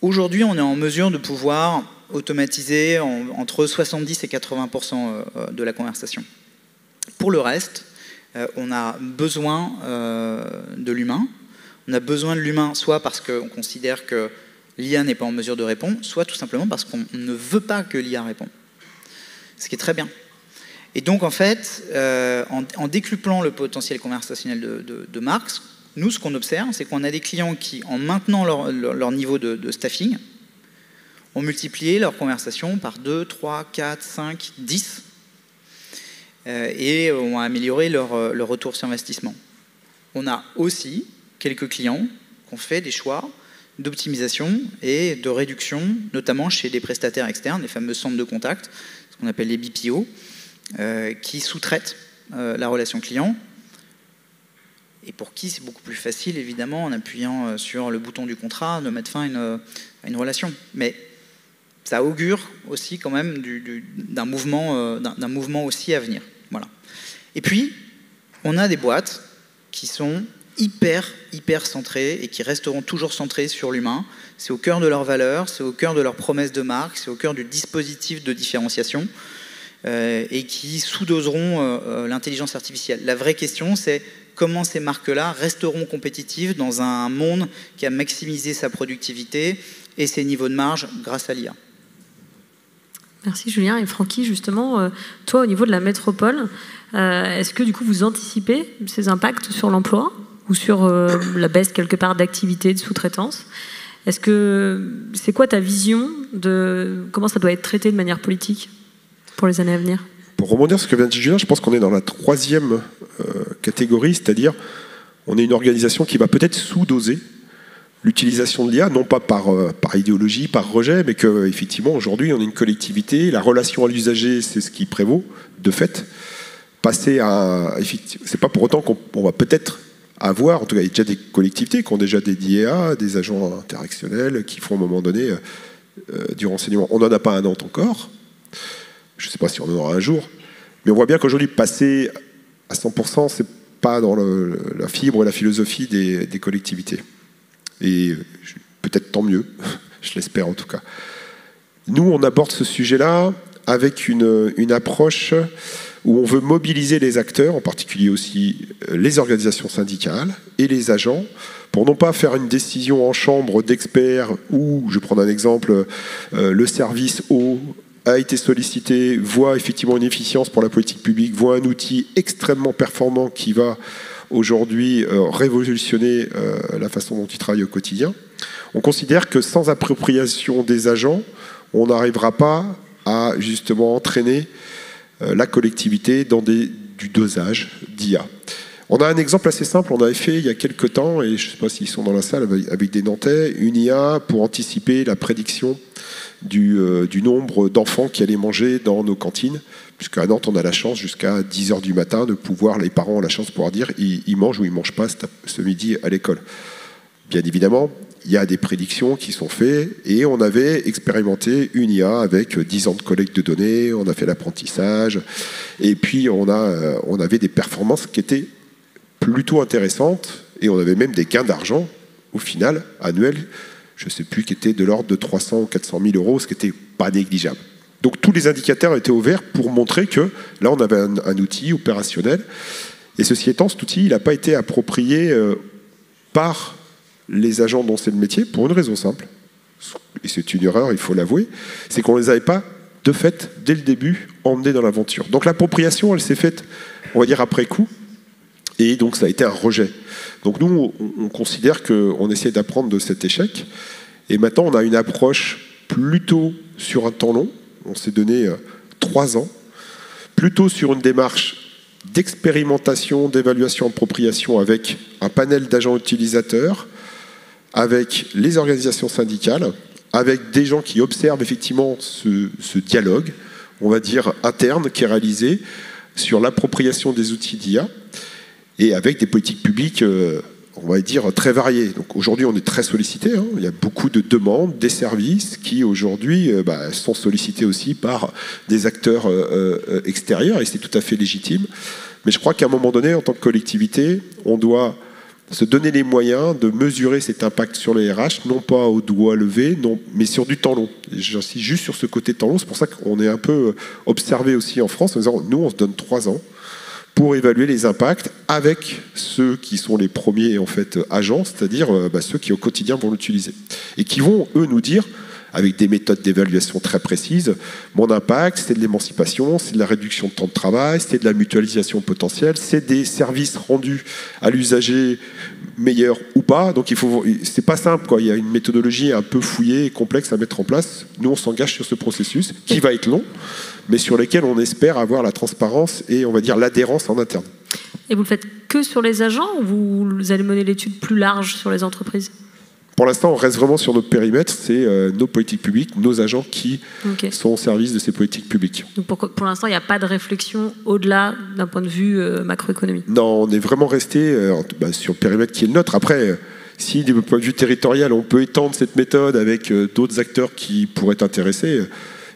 Aujourd'hui, on est en mesure de pouvoir automatiser entre 70 et 80% de la conversation. Pour le reste, on a besoin de l'humain. On a besoin de l'humain soit parce qu'on considère que l'IA n'est pas en mesure de répondre, soit tout simplement parce qu'on ne veut pas que l'IA réponde. Ce qui est très bien. Et donc, en fait, en décuplant le potentiel conversationnel de marques, nous, ce qu'on observe, c'est qu'on a des clients qui, en maintenant leur niveau de staffing, ont multiplié leur conversation par 2, 3, 4, 5, 10 et ont amélioré leur retour sur investissement. On a aussi quelques clients qui ont fait des choix d'optimisation et de réduction, notamment chez des prestataires externes, les fameux centres de contact, ce qu'on appelle les BPO, qui sous-traitent la relation client, et pour qui c'est beaucoup plus facile, évidemment, en appuyant sur le bouton du contrat, de mettre fin à une relation. Mais ça augure aussi quand même d'un mouvement aussi à venir. Voilà. Et puis, on a des boîtes qui sont hyper centrées et qui resteront toujours centrées sur l'humain. C'est au cœur de leurs valeurs, c'est au cœur de leurs promesses de marque, c'est au cœur du dispositif de différenciation et qui sous-doseront l'intelligence artificielle. La vraie question, c'est comment ces marques-là resteront compétitives dans un monde qui a maximisé sa productivité et ses niveaux de marge grâce à l'IA. Merci Julien. Et Francky, justement, toi, au niveau de la métropole, est-ce que du coup vous anticipez ces impacts sur l'emploi ou sur la baisse quelque part d'activité, de sous-traitance? C'est quoi ta vision de comment ça doit être traité de manière politique pour les années à venir? Pour rebondir sur ce que vient de dire Julien, je pense qu'on est dans la troisième catégorie, c'est-à-dire on est une organisation qui va peut-être sous-doser l'utilisation de l'IA, non pas par idéologie, par rejet, mais qu'effectivement aujourd'hui on est une collectivité, la relation à l'usager c'est ce qui prévaut, de fait. C'est pas pour autant qu'on va peut-être avoir, en tout cas il y a déjà des collectivités qui ont déjà des DIA, des agents interactionnels qui font à un moment donné du renseignement. On n'en a pas à Nantes encore, je ne sais pas si on en aura un jour, mais on voit bien qu'aujourd'hui passer à 100%, c'est pas dans la fibre et la philosophie des collectivités. Et peut-être tant mieux, je l'espère en tout cas. Nous, on aborde ce sujet-là avec une approche où on veut mobiliser les acteurs, en particulier aussi les organisations syndicales et les agents, pour non pas faire une décision en chambre d'experts où, je vais prendre un exemple, le service eau a été sollicité, voit effectivement une efficience pour la politique publique, voit un outil extrêmement performant qui va aujourd'hui révolutionner la façon dont ils travaillent au quotidien. On considère que sans appropriation des agents, on n'arrivera pas à justement entraîner la collectivité dans du dosage d'IA. On a un exemple assez simple, on avait fait il y a quelques temps, et je ne sais pas s'ils sont dans la salle avec des Nantais, une IA pour anticiper la prédiction du nombre d'enfants qui allaient manger dans nos cantines, puisqu'à Nantes, on a la chance jusqu'à 10h du matin de pouvoir, les parents ont la chance de pouvoir dire ils mangent ou ils ne mangent pas ce midi à l'école. Bien évidemment, il y a des prédictions qui sont faites et on avait expérimenté une IA avec 10 ans de collecte de données, on a fait l'apprentissage et puis on avait des performances qui étaient plutôt intéressantes et on avait même des gains d'argent au final annuels, je ne sais plus, qui étaient de l'ordre de 300 ou 400 000 euros, ce qui n'était pas négligeable. Donc tous les indicateurs étaient ouverts pour montrer que là on avait un outil opérationnel et ceci étant, cet outil il n'a pas été approprié par les agents dont c'est le métier, pour une raison simple, et c'est une erreur, il faut l'avouer, c'est qu'on ne les avait pas, de fait, dès le début, emmenés dans l'aventure. Donc l'appropriation, elle s'est faite, on va dire, après coup, et donc ça a été un rejet. Donc nous, on considère qu'on essaie d'apprendre de cet échec, et maintenant on a une approche plutôt sur un temps long, on s'est donné 3 ans, plutôt sur une démarche d'expérimentation, d'évaluation, appropriation avec un panel d'agents utilisateurs, avec les organisations syndicales, avec des gens qui observent effectivement ce dialogue, on va dire interne, qui est réalisé sur l'appropriation des outils d'IA, et avec des politiques publiques, on va dire, très variées. Donc aujourd'hui, on est très sollicité, hein. Il y a beaucoup de demandes, des services qui aujourd'hui sont sollicités aussi par des acteurs extérieurs, et c'est tout à fait légitime. Mais je crois qu'à un moment donné, en tant que collectivité, on doit se donner les moyens de mesurer cet impact sur les RH, non pas au doigt levé, non, mais sur du temps long. J'insiste juste sur ce côté temps long, c'est pour ça qu'on est un peu observé aussi en France, en disant, nous on se donne 3 ans pour évaluer les impacts avec ceux qui sont les premiers en fait, agents, c'est-à-dire ceux qui au quotidien vont l'utiliser. Et qui vont, eux, nous dire, avec des méthodes d'évaluation très précises, mon impact, c'est de l'émancipation, c'est de la réduction de temps de travail, c'est de la mutualisation potentielle, c'est des services rendus à l'usager meilleurs ou pas. Donc c'est pas simple, quoi. Il y a une méthodologie un peu fouillée et complexe à mettre en place. Nous, on s'engage sur ce processus qui va être long, mais sur lequel on espère avoir la transparence et, on va dire, l'adhérence en interne. Et vous le faites que sur les agents ou vous allez mener l'étude plus large sur les entreprises ? Pour l'instant, on reste vraiment sur notre périmètre, c'est nos politiques publiques, nos agents qui sont au service de ces politiques publiques. Donc pour l'instant, il n'y a pas de réflexion au-delà d'un point de vue macroéconomique ? Non, on est vraiment resté sur le périmètre qui est le nôtre. Après, si du point de vue territorial, on peut étendre cette méthode avec d'autres acteurs qui pourraient être intéressés,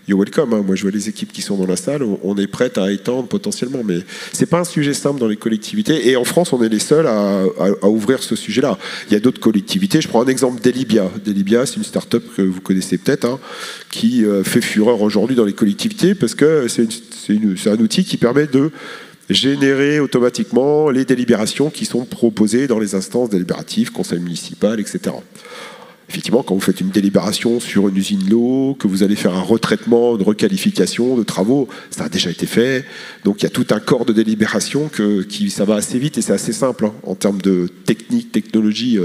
you're welcome, hein. Moi, je vois les équipes qui sont dans la salle, on est prêt à étendre potentiellement, mais c'est pas un sujet simple dans les collectivités. Et en France, on est les seuls à ouvrir ce sujet-là. Il y a d'autres collectivités. Je prends un exemple d'Elibia. Delibia, c'est une start-up que vous connaissez peut-être, hein, qui fait fureur aujourd'hui dans les collectivités parce que c'est un outil qui permet de générer automatiquement les délibérations qui sont proposées dans les instances délibératives, conseil municipal, etc. Effectivement, quand vous faites une délibération sur une usine d'eau, que vous allez faire un retraitement, une requalification de travaux, ça a déjà été fait. Donc il y a tout un corps de délibération ça va assez vite et c'est assez simple hein, en termes de technique, technologie.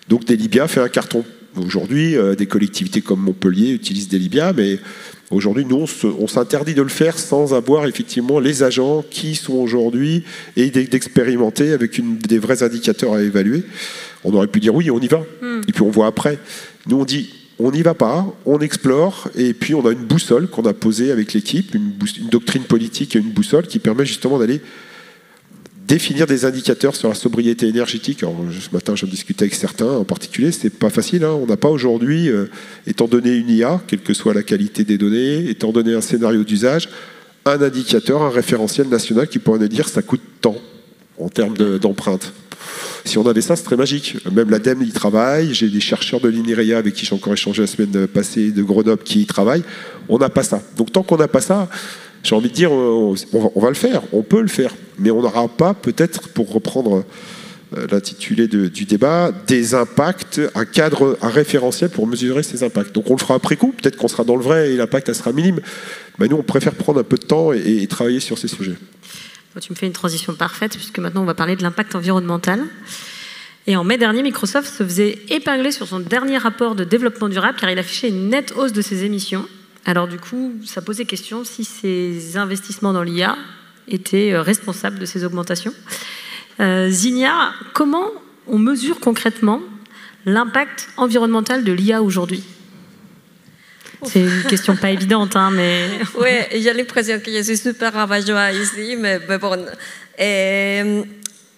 Donc Delibia fait un carton. Aujourd'hui, des collectivités comme Montpellier utilisent Delibia, mais aujourd'hui, nous, on s'interdit de le faire sans avoir effectivement les agents qui sont aujourd'hui et d'expérimenter avec des vrais indicateurs à évaluer. On aurait pu dire oui, on y va. Et puis on voit après. Nous, on dit on n'y va pas, on explore, et puis on a une boussole qu'on a posée avec l'équipe, une doctrine politique et une boussole qui permet justement d'aller définir des indicateurs sur la sobriété énergétique. Alors, ce matin, j'en discutais avec certains en particulier, c'est pas facile. Hein. On n'a pas aujourd'hui, étant donné une IA, quelle que soit la qualité des données, étant donné un scénario d'usage, un indicateur, un référentiel national qui pourrait nous dire ça coûte tant en termes d'empreinte. Si on avait ça, c'est très magique. Même l'ADEME y travaille. J'ai des chercheurs de l'INRIA avec qui j'ai encore échangé la semaine passée de Grenoble qui y travaillent. On n'a pas ça. Donc tant qu'on n'a pas ça, j'ai envie de dire, on va le faire, on peut le faire. Mais on n'aura pas, peut-être, pour reprendre l'intitulé du débat, des impacts, un cadre, un référentiel pour mesurer ces impacts. Donc on le fera après coup. Peut-être qu'on sera dans le vrai et l'impact sera minime. Mais nous, on préfère prendre un peu de temps et travailler sur ces sujets. Tu me fais une transition parfaite, puisque maintenant on va parler de l'impact environnemental. Et en mai dernier, Microsoft se faisait épingler sur son dernier rapport de développement durable, car il affichait une nette hausse de ses émissions. Alors du coup, ça posait question si ces investissements dans l'IA étaient responsables de ces augmentations. Zinia, comment on mesure concrètement l'impact environnemental de l'IA aujourd'hui? C'est une question pas évidente, hein, mais... Oui, j'ai l'impression que je suis super rabat-joie ici, mais bon.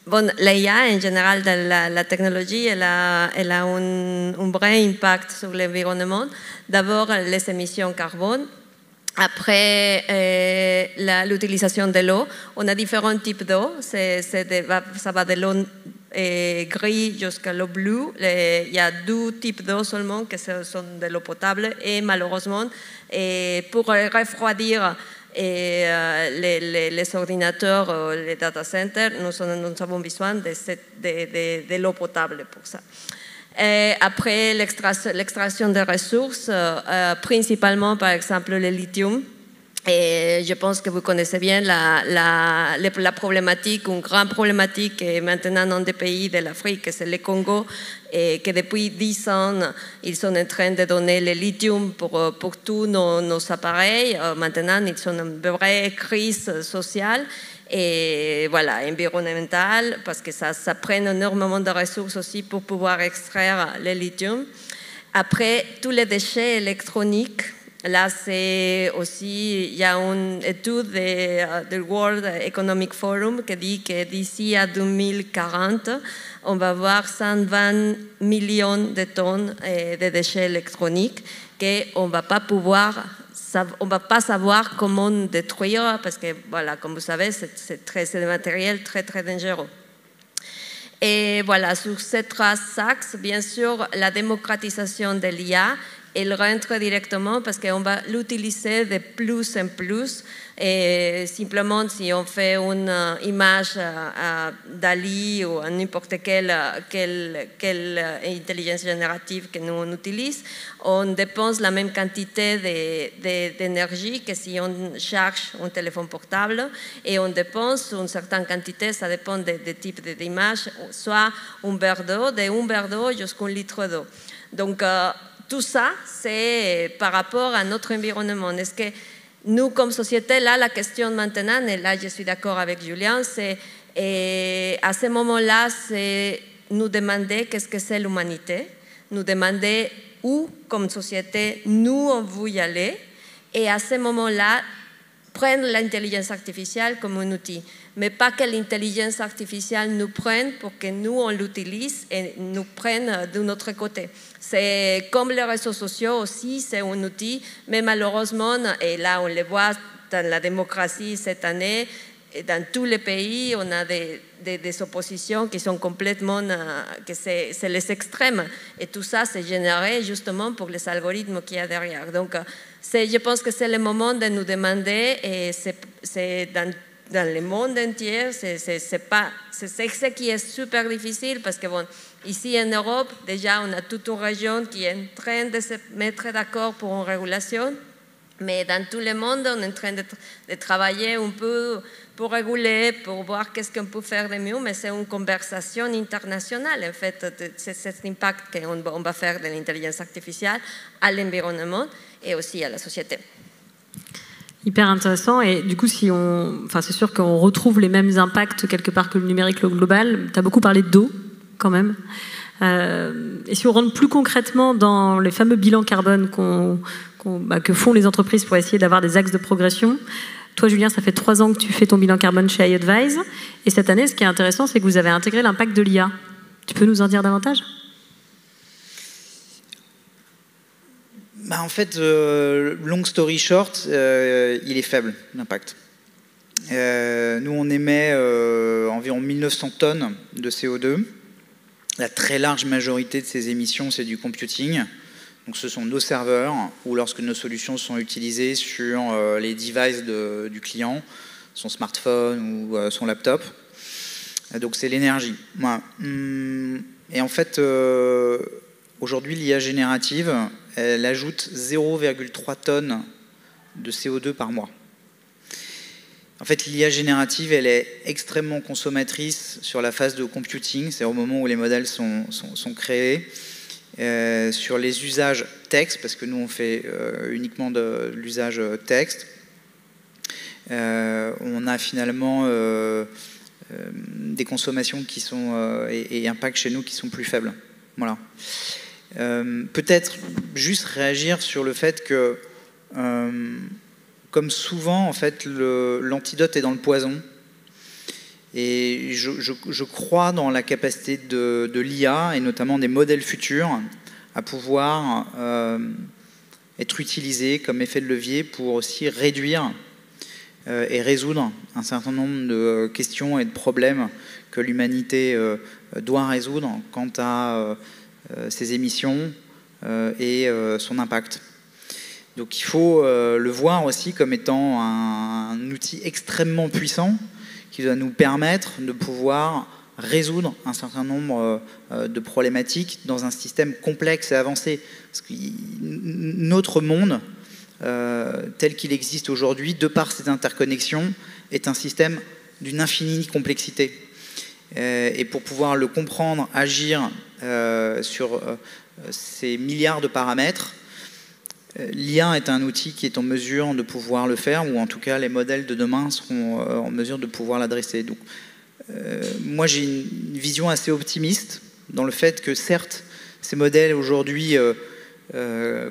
Bon, l'IA, en général, la technologie, elle a un vrai impact sur l'environnement. D'abord, les émissions carbone. Après, l'utilisation de l'eau. On a différents types d'eau. Ça va de l'eau gris jusqu'à l'eau bleue. Il y a 2 types d'eau seulement qui sont de l'eau potable. Et malheureusement, pour refroidir les ordinateurs, les data centers, nous avons besoin de l'eau potable pour ça. Et après, l'extraction des ressources, principalement, par exemple, le lithium. Et je pense que vous connaissez bien la problématique, une grande problématique maintenant dans des pays de l'Afrique, c'est le Congo, et que depuis 10 ans, ils sont en train de donner le lithium pour tous nos appareils. Maintenant, ils sont en vraie crise sociale et voilà, environnementale, parce que ça prend énormément de ressources aussi pour pouvoir extraire le lithium. Après, tous les déchets électroniques. Là, c'est aussi, il y a une étude du World Economic Forum qui dit que d'ici à 2040, on va avoir 120 millions de tonnes de déchets électroniques qu'on ne va pas savoir comment détruire parce que, voilà, comme vous savez, c'est des matériels très, très dangereux. Et voilà, sur ces 3 axes, bien sûr, la démocratisation de l'IA, elle rentre directement parce qu'on va l'utiliser de plus en plus. Et simplement, si on fait une image à Dali ou à n'importe quelle intelligence générative que nous on utilise, on dépense la même quantité d'énergie que si on charge un téléphone portable et on dépense une certaine quantité, ça dépend des types d'images, soit un verre d'eau, de 1 verre d'eau jusqu'à 1 litre d'eau. Donc, tout ça, c'est par rapport à notre environnement. Est-ce que nous, comme société, là, la question maintenant, et là, je suis d'accord avec Julien, c'est à ce moment-là, c'est nous demander qu'est-ce que c'est l'humanité, nous demander où, comme société, nous, on veut y aller, et à ce moment-là, prendre l'intelligence artificielle comme un outil, mais pas que l'intelligence artificielle nous prenne pour que nous, on l'utilise et nous prenne de notre côté. C'est comme les réseaux sociaux aussi, c'est un outil, mais malheureusement, et là on le voit dans la démocratie cette année, et dans tous les pays, on a des oppositions qui sont complètement, que c'est les extrêmes. Et tout ça, c'est généré justement pour les algorithmes qu'il y a derrière. Donc, je pense que c'est le moment de nous demander, et c'est dans le monde entier, c'est ce qui est super difficile parce que bon, ici en Europe, déjà on a toute une région qui est en train de se mettre d'accord pour une régulation, mais dans tout le monde, on est en train de travailler un peu pour réguler, pour voir qu'est-ce qu'on peut faire de mieux, mais c'est une conversation internationale en fait, c'est cet impact qu'on va faire de l'intelligence artificielle à l'environnement et aussi à la société. Hyper intéressant. Et du coup, c'est sûr qu'on retrouve les mêmes impacts quelque part que le numérique global. Tu as beaucoup parlé d'eau, quand même. Et si on rentre plus concrètement dans les fameux bilans carbone que font les entreprises pour essayer d'avoir des axes de progression. Toi, Julien, ça fait 3 ans que tu fais ton bilan carbone chez iAdvise. Et cette année, ce qui est intéressant, c'est que vous avez intégré l'impact de l'IA. Tu peux nous en dire davantage ? En fait, long story short, il est faible, l'impact. Nous, on émet environ 1900 tonnes de CO2. La très large majorité de ces émissions, c'est du computing. Donc, ce sont nos serveurs, ou lorsque nos solutions sont utilisées sur les devices du client, son smartphone ou son laptop. Donc, c'est l'énergie. Voilà. Et en fait, aujourd'hui, l'IA générative, elle ajoute 0,3 tonnes de CO2 par mois. En fait, l'IA générative, elle est extrêmement consommatrice sur la phase de computing, c'est au moment où les modèles sont créés, sur les usages texte, parce que nous, on fait uniquement de l'usage texte. On a finalement des consommations qui sont, et impacts chez nous qui sont plus faibles. Voilà. Peut-être juste réagir sur le fait que, comme souvent, en fait, l'antidote est dans le poison. Et je crois dans la capacité de l'IA, et notamment des modèles futurs, à pouvoir être utilisés comme effet de levier pour aussi réduire et résoudre un certain nombre de questions et de problèmes que l'humanité doit résoudre quant à ses émissions et son impact. Donc il faut le voir aussi comme étant un outil extrêmement puissant qui va nous permettre de pouvoir résoudre un certain nombre de problématiques dans un système complexe et avancé. Parce que notre monde, tel qu'il existe aujourd'hui, de par ses interconnexions, est un système d'une infinie complexité. Et pour pouvoir le comprendre, agir sur ces milliards de paramètres, l'IA est un outil qui est en mesure de pouvoir le faire, ou en tout cas les modèles de demain seront en mesure de pouvoir l'adresser. Donc, moi j'ai une vision assez optimiste dans le fait que certes, ces modèles aujourd'hui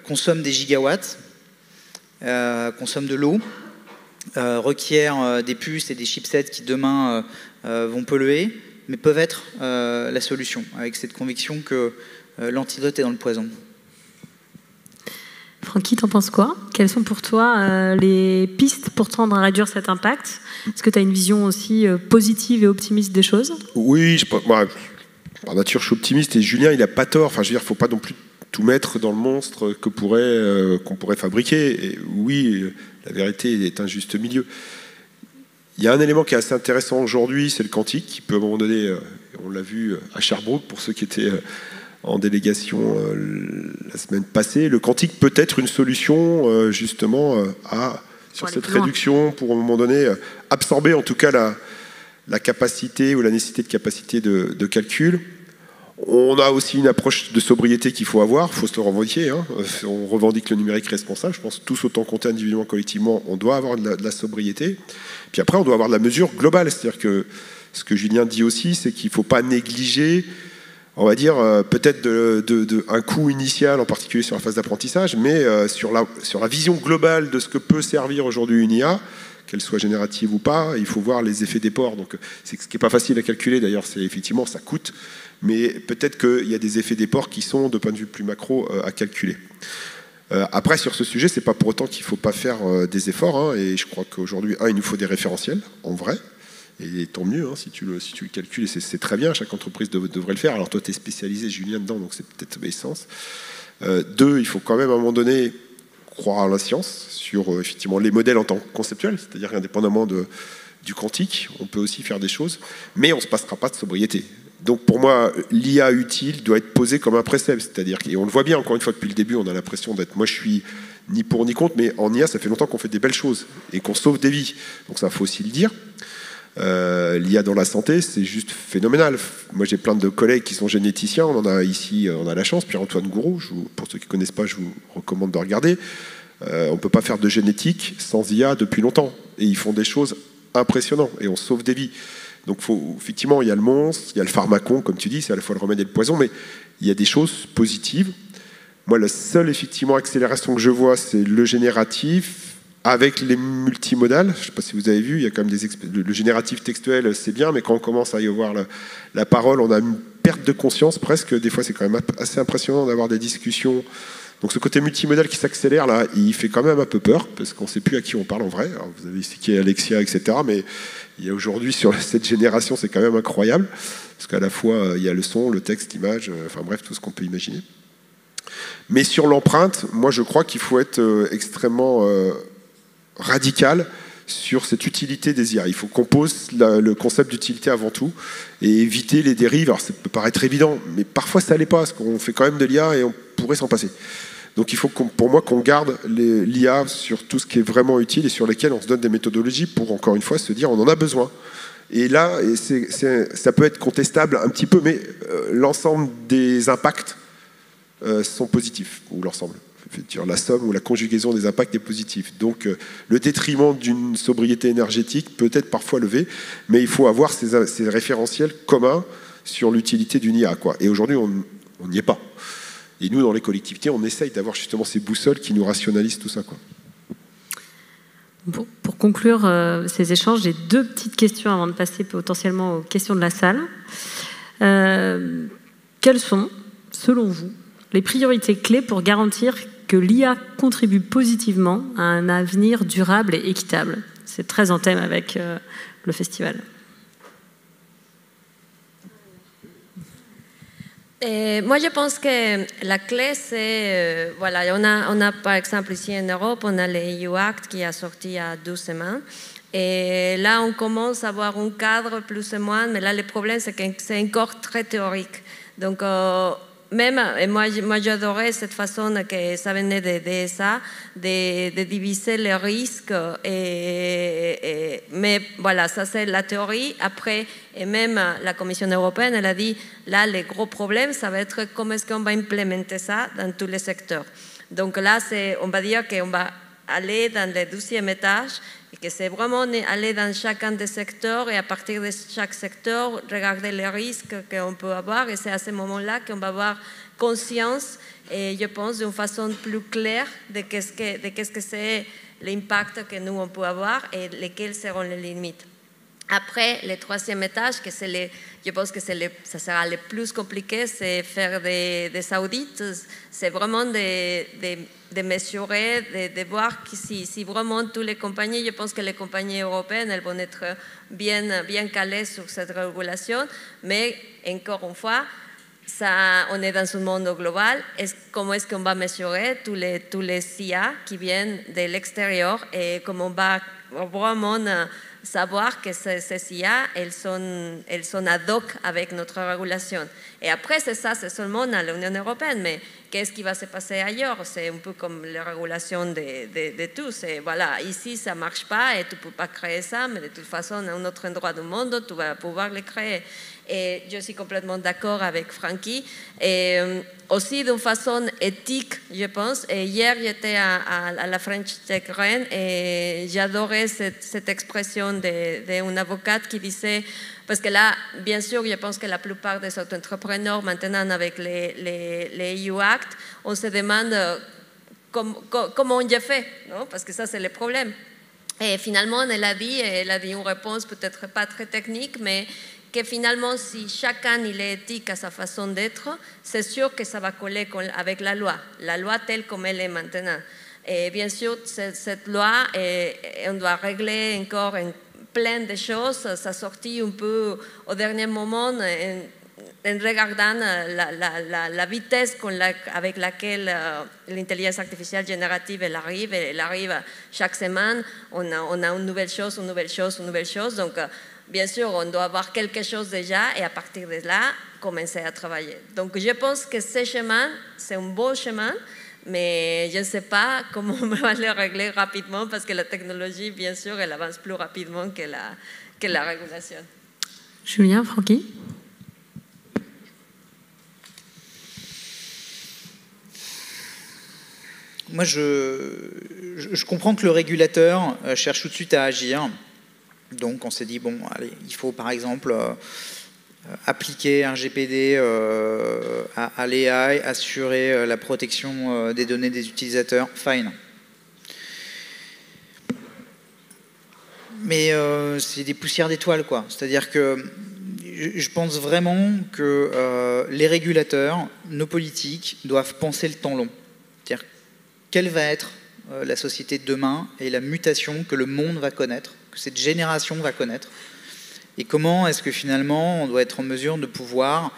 consomment des gigawatts, consomment de l'eau, requièrent des puces et des chipsets qui demain vont polluer, mais peuvent être la solution, avec cette conviction que l'antidote est dans le poison. Francky, t'en penses quoi? Quelles sont pour toi les pistes pour tendre à réduire cet impact? Est-ce que tu as une vision aussi positive et optimiste des choses? Oui, moi, par nature, je suis optimiste et Julien, il n'a pas tort. Enfin, je veux dire, il ne faut pas non plus tout mettre dans le monstre qu'on pourrait fabriquer. Et oui, la vérité est un juste milieu. Il y a un élément qui est assez intéressant aujourd'hui, c'est le quantique, qui peut à un moment donné, on l'a vu à Sherbrooke, pour ceux qui étaient en délégation la semaine passée, le quantique peut être une solution justement sur cette réduction, pour à un moment donné absorber en tout cas la capacité ou la nécessité de capacité de calcul. On a aussi une approche de sobriété qu'il faut avoir, il faut se le revendiquer. Hein. On revendique le numérique responsable, je pense que tous autant compter individuellement, collectivement, on doit avoir de la sobriété. Puis après, on doit avoir de la mesure globale, c'est-à-dire que ce que Julien dit aussi, c'est qu'il ne faut pas négliger, on va dire, peut-être un coût initial, en particulier sur la phase d'apprentissage, mais sur la vision globale de ce que peut servir aujourd'hui une IA, qu'elle soit générative ou pas, il faut voir les effets déport. Donc, ce qui n'est pas facile à calculer, d'ailleurs, c'est effectivement, ça coûte, mais peut-être qu'il y a des effets déport qui sont, de point de vue plus macro, à calculer. Après, sur ce sujet, c'est pas pour autant qu'il ne faut pas faire des efforts, hein, et je crois qu'aujourd'hui, il nous faut des référentiels, en vrai. Et tant mieux, hein, si tu le calcules, et c'est très bien, chaque entreprise devrait le faire. Alors toi, tu es spécialisé, Julien, dedans, donc c'est peut-être essence. 2, il faut quand même, à un moment donné, croire à la science, sur effectivement les modèles en tant que conceptuels, c'est-à-dire indépendamment du quantique, on peut aussi faire des choses, mais on ne se passera pas de sobriété. Donc pour moi, l'IA utile doit être posée comme un précepte, c'est-à-dire, et on le voit bien, encore une fois, depuis le début, on a l'impression d'être, moi je suis ni pour ni contre, mais en IA, ça fait longtemps qu'on fait des belles choses, et qu'on sauve des vies, donc ça, faut aussi le dire. L'IA dans la santé, c'est juste phénoménal. Moi, j'ai plein de collègues qui sont généticiens. On en a ici, on a la chance. Pierre-Antoine Gouraud, pour ceux qui ne connaissent pas, je vous recommande de regarder. On ne peut pas faire de génétique sans IA depuis longtemps. Et ils font des choses impressionnantes. Et on sauve des vies. Donc, effectivement, il y a le monstre, il y a le pharmacon, comme tu dis, c'est à la fois le remède et le poison, mais il y a des choses positives. Moi, la seule, effectivement, accélération que je vois, c'est le génératif. Avec les multimodales, je ne sais pas si vous avez vu, il y a quand même le génératif textuel, c'est bien, mais quand on commence à y avoir la parole, on a une perte de conscience presque. Des fois, c'est quand même assez impressionnant d'avoir des discussions. Donc ce côté multimodal qui s'accélère, là, il fait quand même un peu peur, parce qu'on ne sait plus à qui on parle en vrai. Alors, vous avez cité Alexia, etc., mais il y a aujourd'hui, sur cette génération, c'est quand même incroyable, parce qu'à la fois, il y a le son, le texte, l'image, enfin bref, tout ce qu'on peut imaginer. Mais sur l'empreinte, moi, je crois qu'il faut être extrêmement radical sur cette utilité des IA. Il faut qu'on pose le concept d'utilité avant tout et éviter les dérives. Alors ça peut paraître évident, mais parfois ça l'est pas, parce qu'on fait quand même de l'IA et on pourrait s'en passer. Donc il faut pour moi qu'on garde l'IA sur tout ce qui est vraiment utile et sur lesquels on se donne des méthodologies pour, encore une fois, se dire on en a besoin. Et là, ça peut être contestable un petit peu, mais l'ensemble des impacts sont positifs, ou l'ensemble. la somme ou la conjugaison des impacts est positive. Donc le détriment d'une sobriété énergétique peut être parfois levé, mais il faut avoir ces référentiels communs sur l'utilité d'une IA, quoi. Et aujourd'hui, on n'y est pas. Et nous, dans les collectivités, on essaye d'avoir justement ces boussoles qui nous rationalisent tout ça, quoi. Pour conclure ces échanges, j'ai 2 petites questions avant de passer potentiellement aux questions de la salle. Quelles sont, selon vous, les priorités clés pour garantir que l'IA contribue positivement à un avenir durable et équitable? C'est très en thème avec le festival. Moi, je pense que la clé, c'est, voilà, on a par exemple ici en Europe, on a l'EU Act qui a sorti il y a 12 semaines. Et là, on commence à avoir un cadre plus ou moins, mais là, le problème, c'est que c'est encore très théorique. Donc, même, et moi j'adorais cette façon que ça venait de DSA, de diviser les risques. Mais voilà, ça c'est la théorie. Après, et même la Commission européenne, elle a dit, là, le gros problème, ça va être comment est-ce qu'on va implémenter ça dans tous les secteurs. Donc là, on va dire qu'on va aller dans le 12e étage et que c'est vraiment aller dans chacun des secteurs et à partir de chaque secteur, regarder les risques qu'on peut avoir et c'est à ce moment-là qu'on va avoir conscience et je pense d'une façon plus claire de qu'est-ce que c'est l'impact que nous on peut avoir et lesquelles seront les limites. Après, le 3e étage, je pense que ça sera le plus compliqué, c'est faire des audits. C'est vraiment de mesurer, de voir si vraiment toutes les compagnies, je pense que les compagnies européennes, elles vont être bien calées sur cette régulation. Mais encore une fois, on est dans un monde global. Comment est-ce qu'on va mesurer tous les IA qui viennent de l'extérieur et comment on va vraiment savoir que ces IA, elles sont ad hoc avec notre régulation. Et après, c'est seulement dans l'Union européenne, mais qu'est-ce qui va se passer ailleurs? C'est un peu comme la régulation de tout. Voilà, ici, ça ne marche pas et tu ne peux pas créer ça, mais de toute façon, dans un autre endroit du monde, tu vas pouvoir le créer. Et je suis complètement d'accord avec Francky. Et aussi d'une façon éthique, je pense. Et hier, j'étais à la French Tech Rennes et j'adorais cette expression d'une avocate qui disait, parce que là, bien sûr, je pense que la plupart des auto-entrepreneurs, maintenant avec les EU Act, on se demande comment on y fait, non? Parce que ça, c'est le problème. Et finalement, elle a dit une réponse peut-être pas très technique, mais que finalement, si chacun il est éthique à sa façon d'être, c'est sûr que ça va coller avec la loi telle comme elle est maintenant. Et bien sûr, cette loi, on doit régler encore plein de choses. Ça sortit un peu au dernier moment en regardant la vitesse avec laquelle l'intelligence artificielle générative elle arrive chaque semaine. On a une nouvelle chose. Donc, bien sûr, on doit avoir quelque chose déjà et à partir de là, commencer à travailler. Donc, je pense que ce chemin, c'est un bon chemin, mais je ne sais pas comment on va le régler rapidement parce que la technologie, bien sûr, elle avance plus rapidement que la régulation. Julien, Francky? Moi, je comprends que le régulateur cherche tout de suite à agir. Donc, on s'est dit, bon, allez, il faut par exemple appliquer un RGPD à l'AI, assurer la protection des données des utilisateurs. Fine. Mais c'est des poussières d'étoiles, quoi. C'est-à-dire que je pense vraiment que les régulateurs, nos politiques, doivent penser le temps long. C'est-à-dire quelle va être la société de demain et la mutation que le monde va connaître, que cette génération va connaître, et comment est-ce que finalement on doit être en mesure de pouvoir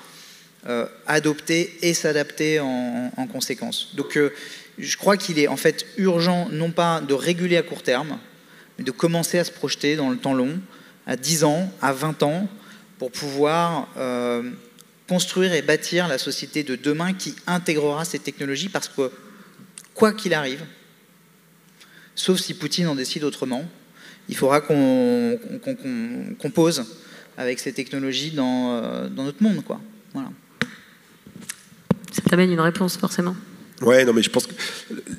adopter et s'adapter en conséquence. Donc je crois qu'il est en fait urgent non pas de réguler à court terme, mais de commencer à se projeter dans le temps long, à 10 ans, à 20 ans, pour pouvoir construire et bâtir la société de demain qui intégrera ces technologies, parce que quoi qu'il arrive, sauf si Poutine en décide autrement, il faudra qu'on compose avec ces technologies dans notre monde, quoi. Voilà. Ça t'amène une réponse, forcément. Ouais, non, mais je pense que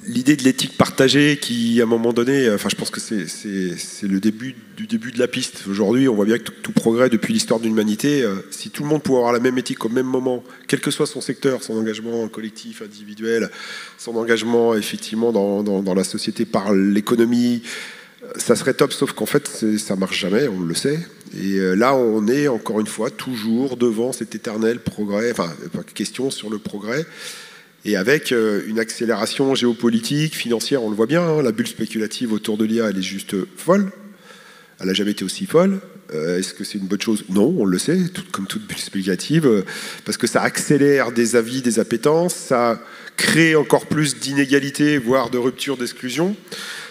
l'idée de l'éthique partagée, qui à un moment donné, enfin, je pense que c'est le début de la piste. Aujourd'hui, on voit bien que tout progrès depuis l'histoire de l'humanité, si tout le monde pouvait avoir la même éthique au même moment, quel que soit son secteur, son engagement collectif, individuel, son engagement effectivement dans la société par l'économie, ça serait top, sauf qu'en fait, ça marche jamais, on le sait. Et là, on est encore une fois toujours devant cet éternel progrès, enfin, question sur le progrès. Et avec une accélération géopolitique, financière, on le voit bien, hein, la bulle spéculative autour de l'IA, elle est juste folle. Elle n'a jamais été aussi folle. Est-ce que c'est une bonne chose? Non, on le sait, comme toute bulle spéculative, parce que ça accélère des avis, des appétences, ça crée encore plus d'inégalités, voire de ruptures, d'exclusion,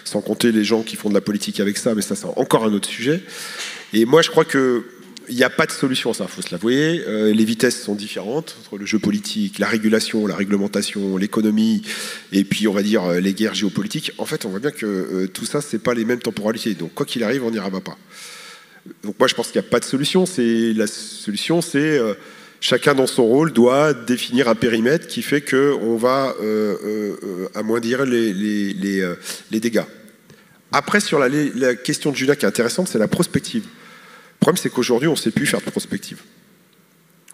sans compter les gens qui font de la politique avec ça, mais ça, c'est encore un autre sujet. Et moi, je crois que il n'y a pas de solution à ça, il faut se l'avouer. Les vitesses sont différentes entre le jeu politique, la régulation, la réglementation, l'économie, et puis on va dire les guerres géopolitiques. En fait, on voit bien que tout ça, c'est pas les mêmes temporalités. Donc quoi qu'il arrive, on n'y arrivera pas. Donc moi, je pense qu'il n'y a pas de solution. La solution, c'est chacun dans son rôle doit définir un périmètre qui fait qu'on va amoindrir les dégâts. Après, sur la question de Julia qui est intéressante, c'est la prospective. Le problème, c'est qu'aujourd'hui, on ne sait plus faire de prospective.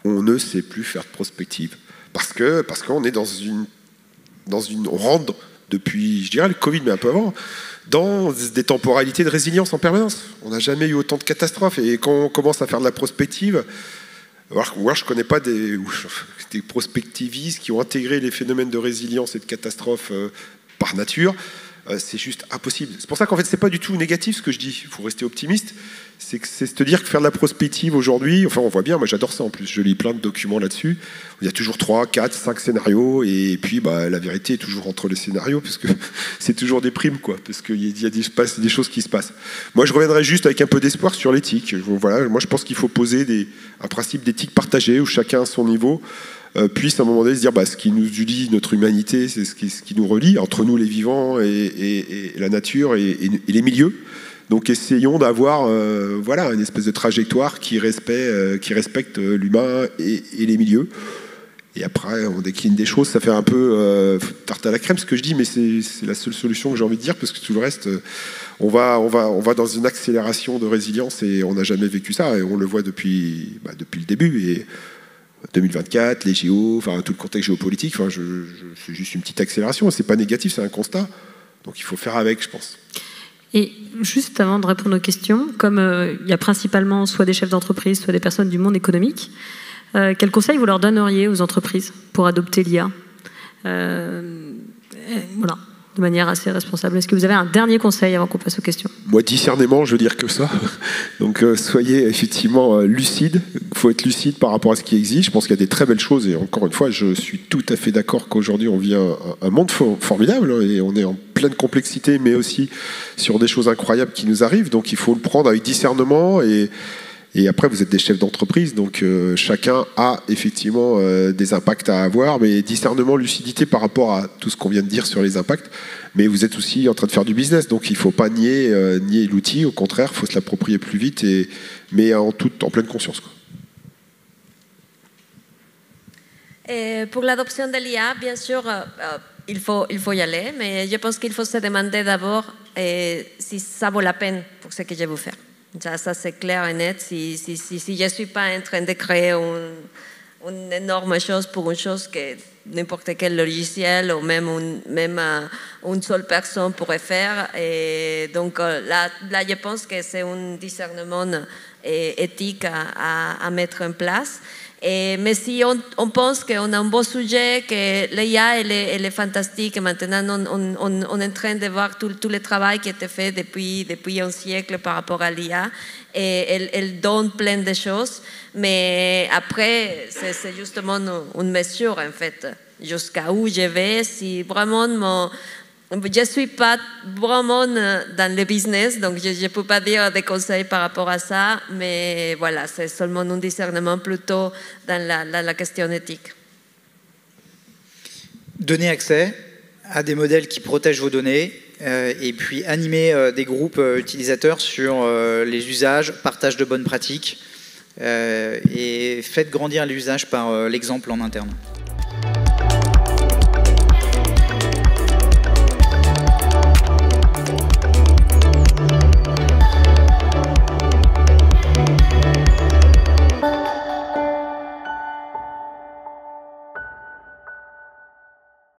On ne sait plus faire de prospective. Parce qu'on est on rentre depuis, je dirais, le Covid, mais un peu avant, dans des temporalités de résilience en permanence. On n'a jamais eu autant de catastrophes. Et quand on commence à faire de la prospective, alors je ne connais pas des prospectivistes qui ont intégré les phénomènes de résilience et de catastrophes par nature. C'est juste impossible. C'est pour ça qu'en fait, c'est pas du tout négatif ce que je dis. Il faut rester optimiste. C'est se dire que faire de la prospective aujourd'hui, enfin on voit bien, moi j'adore ça en plus, je lis plein de documents là-dessus. Il y a toujours 3, 4, 5 scénarios et puis la vérité est toujours entre les scénarios parce que c'est toujours des primes quoi, parce qu'il y a des choses qui se passent. Moi je reviendrai juste avec un peu d'espoir sur l'éthique. Voilà, moi je pense qu'il faut poser un principe d'éthique partagée où chacun à son niveau puisse à un moment donné se dire ce qui nous unit, notre humanité, c'est ce qui nous relie, entre nous les vivants et la nature et les milieux. Donc essayons d'avoir une espèce de trajectoire qui respecte l'humain et les milieux. Et après, on décline des choses, ça fait un peu tarte à la crème ce que je dis, mais c'est la seule solution que j'ai envie de dire, parce que tout le reste, on va dans une accélération de résilience et on n'a jamais vécu ça, et on le voit depuis le début. Et 2024, les JO, enfin tout le contexte géopolitique, c'est juste une petite accélération, c'est pas négatif, c'est un constat. Donc il faut faire avec, je pense. Et juste avant de répondre aux questions, comme il y a principalement soit des chefs d'entreprise, soit des personnes du monde économique, quels conseils vous leur donneriez aux entreprises pour adopter l'IA voilà, de manière assez responsable. Est-ce que vous avez un dernier conseil avant qu'on passe aux questions? Moi, discernement, je veux dire que ça. Donc, soyez effectivement lucides. Il faut être lucide par rapport à ce qui existe. Je pense qu'il y a des très belles choses. Et encore une fois, je suis tout à fait d'accord qu'aujourd'hui, on vit un monde formidable. Et on est en pleine complexité, mais aussi sur des choses incroyables qui nous arrivent. Donc, il faut le prendre avec discernement. Et après, vous êtes des chefs d'entreprise. Donc, chacun a effectivement des impacts à avoir. Mais discernement, lucidité par rapport à tout ce qu'on vient de dire sur les impacts. Mais vous êtes aussi en train de faire du business, donc il ne faut pas nier l'outil, au contraire, il faut se l'approprier plus vite, mais en pleine conscience. Quoi. Pour l'adoption de l'IA, bien sûr, il faut y aller, mais je pense qu'il faut se demander d'abord si ça vaut la peine pour ce que je veux faire. Ça c'est clair et net, si je ne suis pas en train de créer une énorme chose pour une chose que n'importe quel logiciel ou même une seule personne pourrait faire. Et donc là, je pense que c'est un discernement éthique à mettre en place. Mais si on pense qu'on a un beau sujet, que l'IA elle est fantastique, et maintenant on est en train de voir tout le travail qui a été fait depuis un siècle par rapport à l'IA, et elle donne plein de choses, mais après c'est justement une mesure en fait, jusqu'à où je vais, si vraiment je ne suis pas vraiment dans le business, donc je ne peux pas dire des conseils par rapport à ça, mais voilà, c'est seulement un discernement plutôt dans la question éthique. Donner accès à des modèles qui protègent vos données et puis animer des groupes utilisateurs sur les usages, partage de bonnes pratiques et faites grandir l'usage par l'exemple en interne.